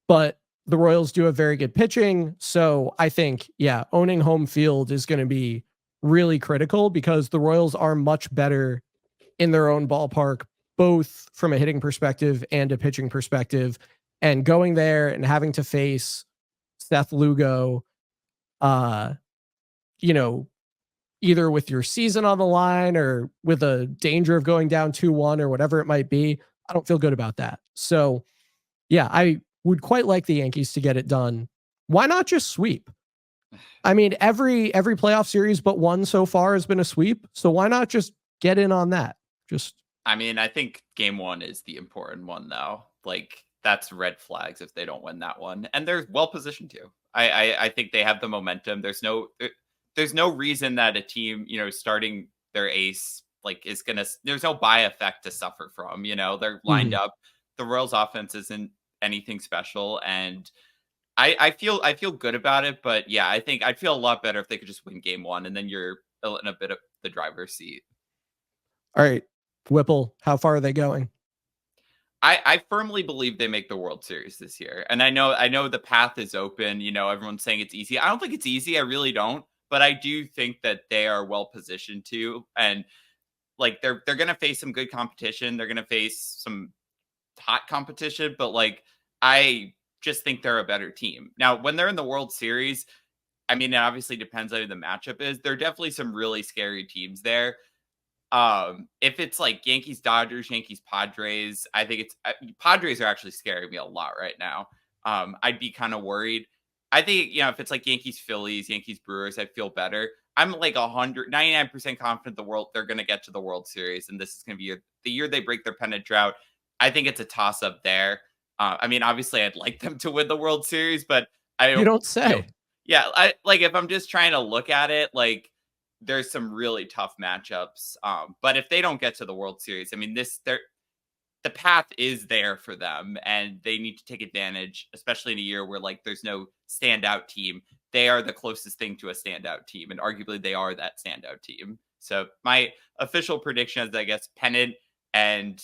But the Royals do have very good pitching. So I think, yeah, owning home field is going to be really critical because the Royals are much better in their own ballpark, both from a hitting perspective and a pitching perspective. And going there and having to face Seth Lugo, either with your season on the line or with a danger of going down 2-1 or whatever it might be, I don't feel good about that. So yeah, I would quite like the Yankees to get it done. Why not just sweep? I mean, every playoff series but one so far has been a sweep. So why not just get in on that? I mean, I think game 1 is the important one though. Like, that's red flags if they don't win that one. And they're well positioned to. I think they have the momentum. There's no reason that a team, starting their ace, like, there's no bye effect to suffer from. They're lined up. The Royals offense isn't anything special. And I feel good about it. But yeah, I think I'd feel a lot better if they could just win game 1 and then you're in a bit of the driver's seat. All right. Whipple, how far are they going? I firmly believe they make the World Series this year. And I know the path is open. Everyone's saying it's easy. I don't think it's easy. I really don't. But I do think that they are well positioned to. And like they're going to face some good competition. They're going to face some hot competition. But like, I just think they're a better team. Now, when they're in the World Series, I mean, it obviously depends on who the matchup is. There are definitely some really scary teams there. If it's like Yankees, Dodgers, Yankees, Padres, I think Padres are actually scaring me a lot right now. I'd be kind of worried. I think, if it's like Yankees, Phillies, Yankees, Brewers, I'd feel better. I'm like 99% confident they're going to get to the World Series. And this is going to be the year they break their pennant drought. I think it's a toss up there. I mean, obviously I'd like them to win the World Series, but You don't say. Yeah. If I'm just trying to look at it, like, there's some really tough matchups. But if they don't get to the World Series, I mean, the path is there for them and they need to take advantage, especially in a year where like there's no standout team. They are the closest thing to a standout team, and arguably they are that standout team. So my official prediction is, I guess, pennant and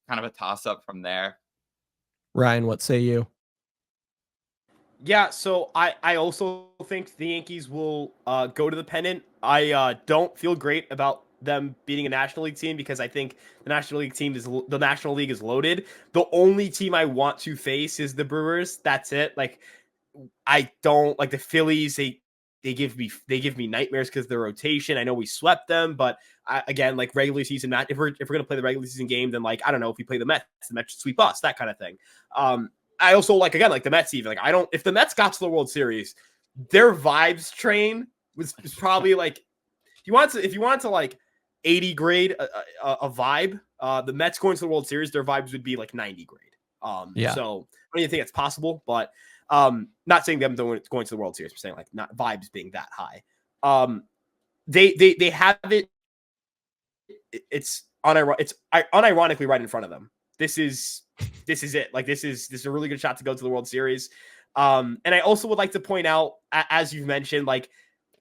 kind of a toss up from there. Ryan, what say you? Yeah, so I also think the Yankees will go to the pennant. I don't feel great about them beating a National League team because I think the National League is loaded. The only team I want to face is the Brewers. That's it. Like, I don't like the Phillies. They give me nightmares because of the rotation. I know we swept them, but again, like regular season match, if we're gonna play the regular season game, then like I don't know, if we play the Mets should sweep us, that kind of thing. I also like the Mets even like if the Mets got to the World Series, their vibes train was probably like if you want to like 80 grade a vibe, the Mets going to the World Series, their vibes would be like 90 grade. So I don't even think it's possible, but not saying them going to the World Series, I'm saying like not vibes being that high. They have it. It's unironically right in front of them. This is it. Like this is a really good shot to go to the World Series. And I also would like to point out, as you've mentioned, like,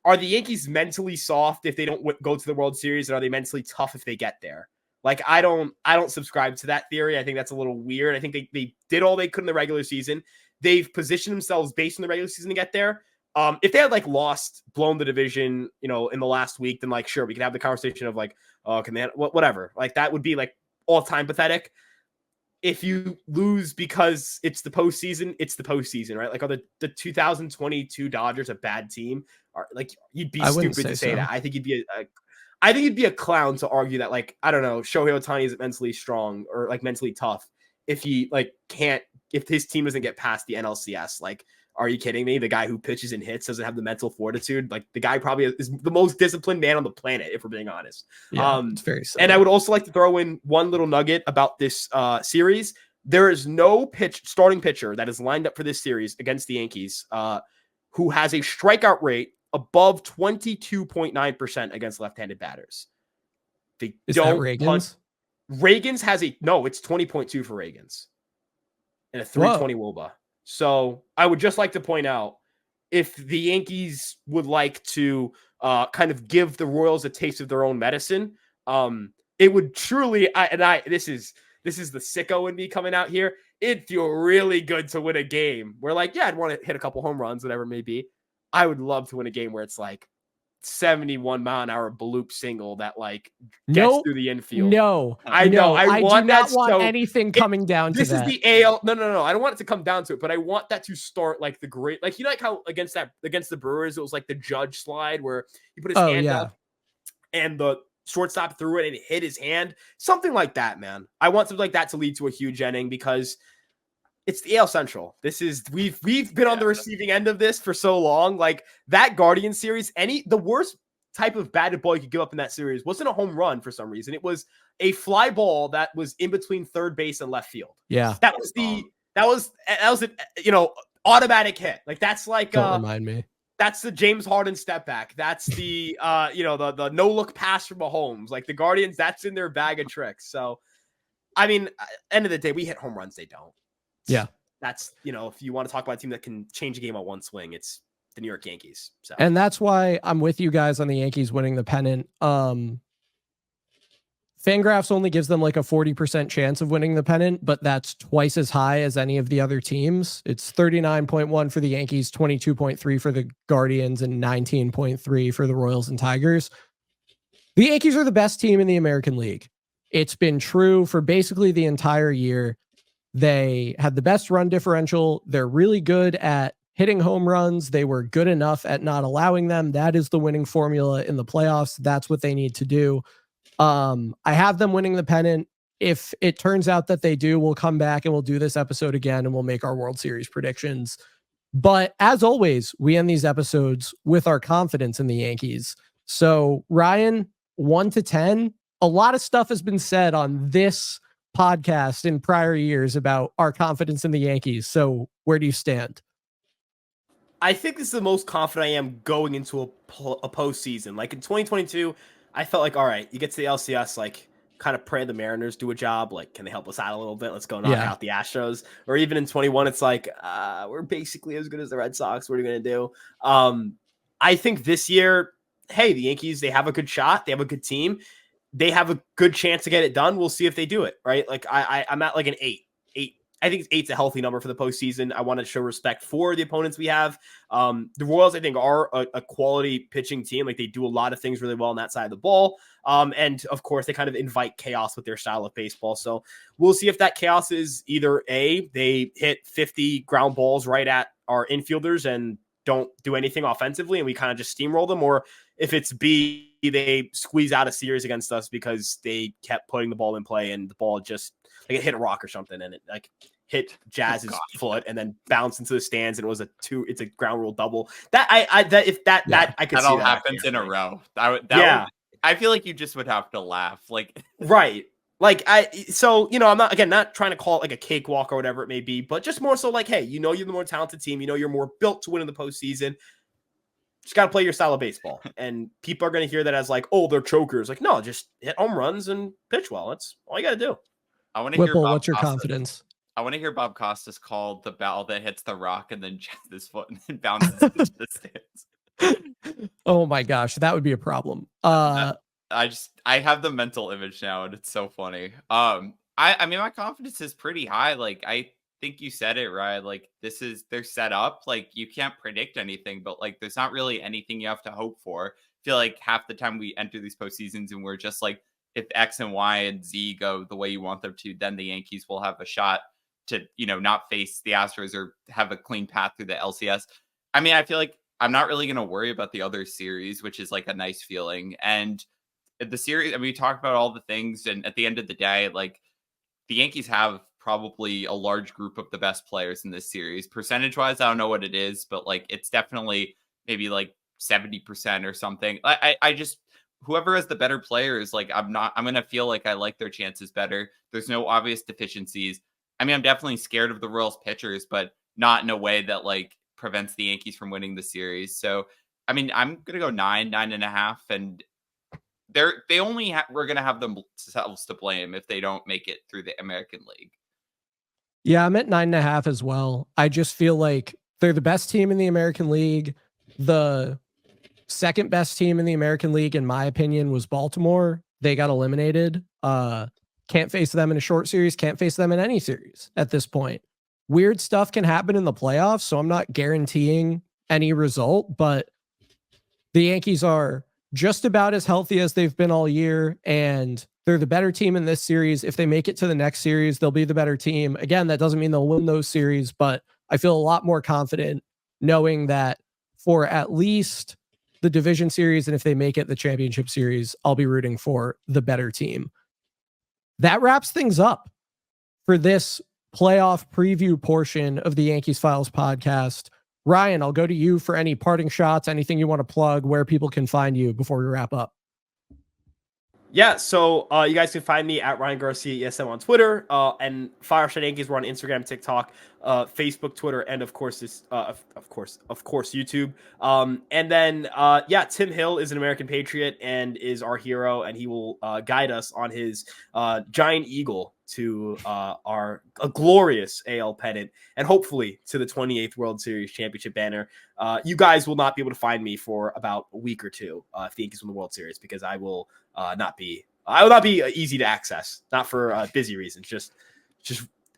are the Yankees mentally soft if they don't go to the World Series, and are they mentally tough if they get there? Like, I don't subscribe to that theory. I think that's a little weird. I think they did all they could in the regular season. They've positioned themselves based on the regular season to get there. If they had like blown the division, in the last week, then like, sure, we can have the conversation of like, oh, can they, whatever. Like that would be like all time pathetic. If you lose because it's the postseason, it's the postseason, right? Like, are the 2022 Dodgers a bad team? Or like, you'd be stupid to say that. I think you'd be a clown to argue that, like, I don't know, Shohei Ohtani isn't mentally strong or like mentally tough if he like if his team doesn't get past the NLCS. Like, are you kidding me? The guy who pitches and hits doesn't have the mental fortitude. Like, the guy probably is the most disciplined man on the planet, if we're being honest. Yeah, it's very simple. And I would also like to throw in one little nugget about this series. There is no starting pitcher that is lined up for this series against the Yankees who has a strikeout rate above 22.9% against left-handed batters. Is that Reagan's? Reagan's has it's 20.2 for Reagan's and a 320 WOBA. So I would just like to point out, if the Yankees would like to kind of give the Royals a taste of their own medicine, it would truly, this is the sicko in me coming out here. It'd feel really good to win a game where, like, yeah, I'd want to hit a couple home runs, whatever it may be. I would love to win a game where it's like 71 mile an hour bloop single that like gets through the infield. No, I know. I do not want anything coming down to that. This is the AL. No. I don't want it to come down to it, but I want that to start like the great, like, like how against the Brewers, it was like the Judge slide where he put his hand up and the shortstop threw it and it hit his hand. Something like that, man. I want something like that to lead to a huge inning, because it's the AL Central. We've been on the receiving end of this for so long. Like, that Guardians series, the worst type of batted ball you could give up in that series wasn't a home run for some reason. It was a fly ball that was in between third base and left field. Yeah. That was an automatic hit. Like, that's like, don't remind me. That's the James Harden step back. That's the the no look pass from Mahomes. Like, the Guardians, that's in their bag of tricks. So, I mean, end of the day, we hit home runs. They don't. Yeah. That's, if you want to talk about a team that can change a game on one swing, it's the New York Yankees. So, and that's why I'm with you guys on the Yankees winning the pennant. Fangraphs only gives them like a 40% chance of winning the pennant, but that's twice as high as any of the other teams. It's 39.1 for the Yankees, 22.3 for the Guardians, and 19.3 for the Royals and Tigers. The Yankees are the best team in the American League. It's been true for basically the entire year. They had the best run differential. They're really good at hitting home runs. They were good enough at not allowing them. That is the winning formula in the playoffs. That's what they need to do. I have them winning the pennant. If it turns out that they do, we'll come back and we'll do this episode again and we'll make our World Series predictions. But as always, we end these episodes with our confidence in the Yankees. So, Ryan, 1 to 10, a lot of stuff has been said on this podcast in prior years about our confidence in the Yankees. So where do you stand? I think this is the most confident I am going into a postseason. Like, in 2022, I felt like, all right, you get to the LCS, like, kind of pray the Mariners do a job. Like, can they help us out a little bit? Let's go knock out the Astros. Or even in 21, it's like, we're basically as good as the Red Sox. What are we going to do? I think this year, hey, the Yankees, they have a good shot. They have a good team. They have a good chance to get it done. We'll see if they do it, right? Like, I'm at like an 8. I think 8's a healthy number for the postseason. I want to show respect for the opponents we have. The Royals, I think, are a quality pitching team. Like, they do a lot of things really well on that side of the ball. And of course, they kind of invite chaos with their style of baseball. So we'll see if that chaos is either A, they hit 50 ground balls right at our infielders and don't do anything offensively and we kind of just steamroll them, or if it's B, they squeeze out a series against us because they kept putting the ball in play and the ball just like it hit a rock or something and it like hit Jazz's foot and then bounced into the stands and it was it's a ground rule double. That I could see all that happens in a row. I feel like you just would have to laugh. Like right. Like so I'm not trying to call it like a cakewalk or whatever it may be, but just more so like, hey, you're the more talented team, you're more built to win in the postseason. Just got to play your style of baseball. And people are going to hear that as like, oh, they're chokers. Like, no, just hit home runs and pitch well. That's all you got to do. I want to hear Whipple, what's your confidence? I want to hear Bob Costas call the ball that hits the rock and then jams his foot and then bounces into the stands. Oh my gosh, that would be a problem. I have the mental image now and it's so funny. I mean, my confidence is pretty high. Like, I think you said it right. Like, they're set up. Like, you can't predict anything, but like, there's not really anything you have to hope for. I feel like half the time we enter these postseasons and we're just like, if X and Y and Z go the way you want them to, then the Yankees will have a shot to, not face the Astros or have a clean path through the LCS. I mean, I feel like I'm not really going to worry about the other series, which is like a nice feeling. And the series, I mean, we talked about all the things, and at the end of the day, like, the Yankees have probably a large group of the best players in this series. Percentage wise, I don't know what it is, but like, it's definitely maybe like 70% or something. I just, whoever has the better players, like, I'm going to feel like I like their chances better. There's no obvious deficiencies. I mean, I'm definitely scared of the Royals pitchers, but not in a way that like prevents the Yankees from winning the series. So, I mean, I'm going to go 9.5, and we're going to have themselves to blame if they don't make it through the American League. Yeah, I'm at 9.5 as well. I just feel like they're the best team in the American League. The second best team in the American League, in my opinion, was Baltimore. They got eliminated. Can't face them in a short series, can't face them in any series at this point. Weird stuff can happen in the playoffs, so I'm not guaranteeing any result, but the Yankees are just about as healthy as they've been all year, and they're the better team in this series. If they make it to the next series, they'll be the better team. Again, that doesn't mean they'll win those series, but I feel a lot more confident knowing that for at least the division series, and if they make it the championship series, I'll be rooting for the better team. That wraps things up for this playoff preview portion of the Yankees Files podcast. Ryan, I'll go to you for any parting shots, anything you want to plug, where people can find you before we wrap up. Yeah, so you guys can find me at Ryan Garcia ESM on Twitter, and Fireside Yankees. We're on Instagram, TikTok, Facebook, Twitter, and of course YouTube. And then Tim Hill is an American Patriot and is our hero, and he will guide us on his giant eagle to a glorious AL pennant, and hopefully to the 28th World Series championship banner. You guys will not be able to find me for about a week or two if the Yankees win the World Series, because I will not be easy to access, not for busy reasons. Just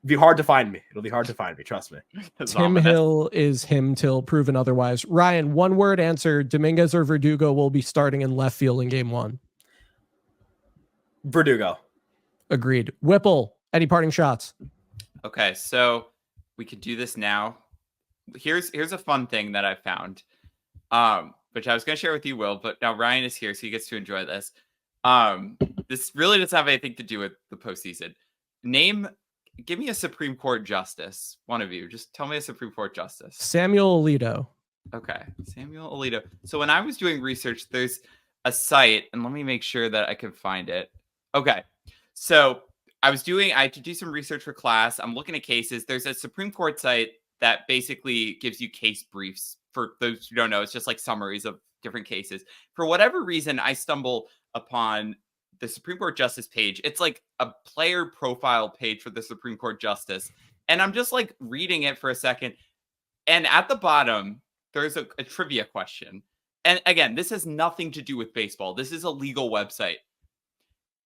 be hard to find me. It'll be hard to find me. Trust me. Tim Hill is him till proven otherwise. Ryan, one word answer: Dominguez or Verdugo will be starting in left field in Game 1. Verdugo. Agreed. Whipple, any parting shots? Okay, so we could do this now. Here's a fun thing that I found, which I was going to share with you, Will, but now Ryan is here, so he gets to enjoy this. This really doesn't have anything to do with the postseason. Give me a Supreme Court justice. One of you, just tell me a Supreme Court justice. Samuel Alito. Okay, Samuel Alito. So when I was doing research, there's a site, and let me make sure that I can find it. Okay, so I had to do some research for class. I'm looking at cases. There's a Supreme Court site that basically gives you case briefs. For those who don't know, it's just like summaries of different cases. For whatever reason, I stumble upon the Supreme Court Justice page. It's like a player profile page for the Supreme Court Justice. And I'm just like reading it for a second. And at the bottom, there's a trivia question. And again, this has nothing to do with baseball. This is a legal website.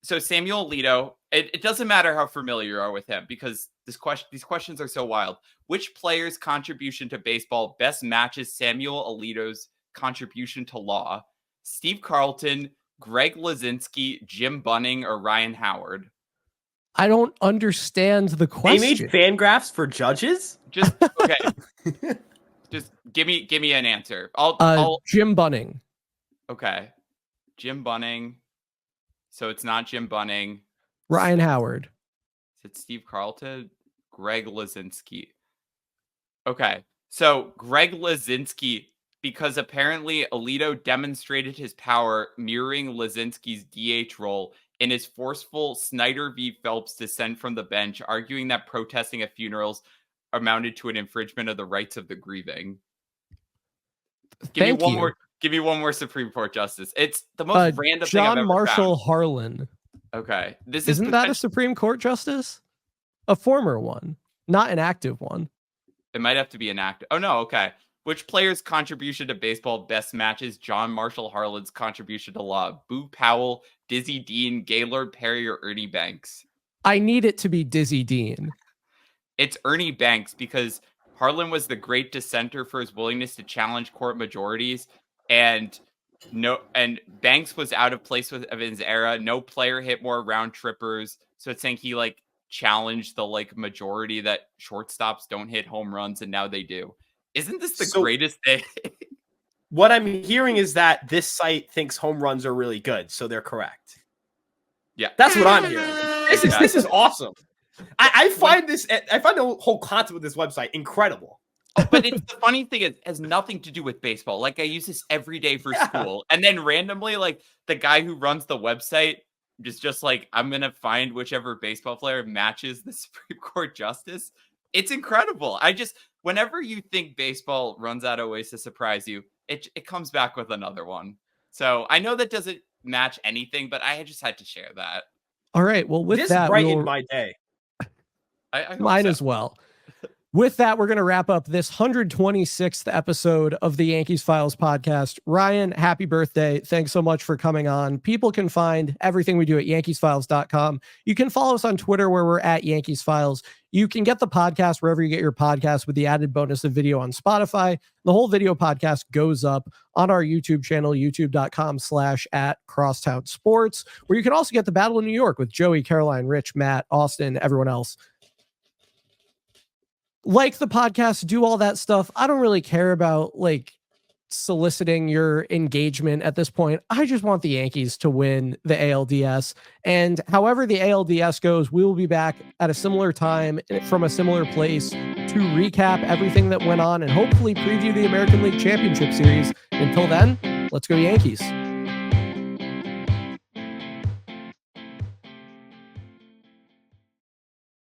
So Samuel Alito, it doesn't matter how familiar you are with him, because these questions are so wild. Which player's contribution to baseball best matches Samuel Alito's contribution to law? Steve Carlton, Greg Lazinski, Jim Bunning, or Ryan Howard? I don't understand the question. They made fan graphs for judges? Just okay. Just give me an answer. I'll Jim Bunning. Okay. Jim Bunning. So it's not Jim Bunning. Ryan Howard. Is it Steve Carlton? Greg Lazinski. Okay. So Greg Lazinski, because apparently Alito demonstrated his power mirroring Lazinski's DH role in his forceful Snyder v. Phelps descent from the bench, arguing that protesting at funerals amounted to an infringement of the rights of the grieving. Give me one more Supreme Court justice. It's the most random thing I've ever John Marshall found. Harlan. Okay. Isn't that a Supreme Court justice? A former one, not an active one. It might have to be an active. Oh, no. Okay. Which player's contribution to baseball best matches John Marshall Harlan's contribution to law? Boo Powell, Dizzy Dean, Gaylord Perry, or Ernie Banks? I need it to be Dizzy Dean. It's Ernie Banks, because Harlan was the great dissenter for his willingness to challenge court majorities, and Banks was out of place of his era. No player hit more round trippers, so it's saying he challenged the majority that shortstops don't hit home runs, and now they do. Isn't this the greatest thing? What I'm hearing is that this site thinks home runs are really good, so they're correct. Yeah, that's what I'm hearing. This is awesome. I find the whole concept of this website incredible. But the funny thing is, it has nothing to do with baseball. I use this every day for school, and then randomly, the guy who runs the website is just I'm gonna find whichever baseball player matches the Supreme Court justice. It's incredible. Whenever you think baseball runs out of ways to surprise you, it comes back with another one. So I know that doesn't match anything, but I just had to share that. All right. Well, with this that, brightened my day. Mine as well. With that, we're going to wrap up this 126th episode of the Yankees Files podcast. Ryan, happy birthday. Thanks so much for coming on. People can find everything we do at yankeesfiles.com. You can follow us on Twitter where we're at Yankees Files. You can get the podcast wherever you get your podcast with the added bonus of video on Spotify. The whole video podcast goes up on our YouTube channel, youtube.com/@Crosstown Sports, where you can also get the Battle of New York with Joey, Caroline, Rich, Matt, Austin, everyone else. Like the podcast, do all that stuff. I don't really care about soliciting your engagement at this point. I just want the Yankees to win the ALDS. And however the ALDS goes, we will be back at a similar time from a similar place to recap everything that went on and hopefully preview the American League Championship Series. Until then, let's go Yankees.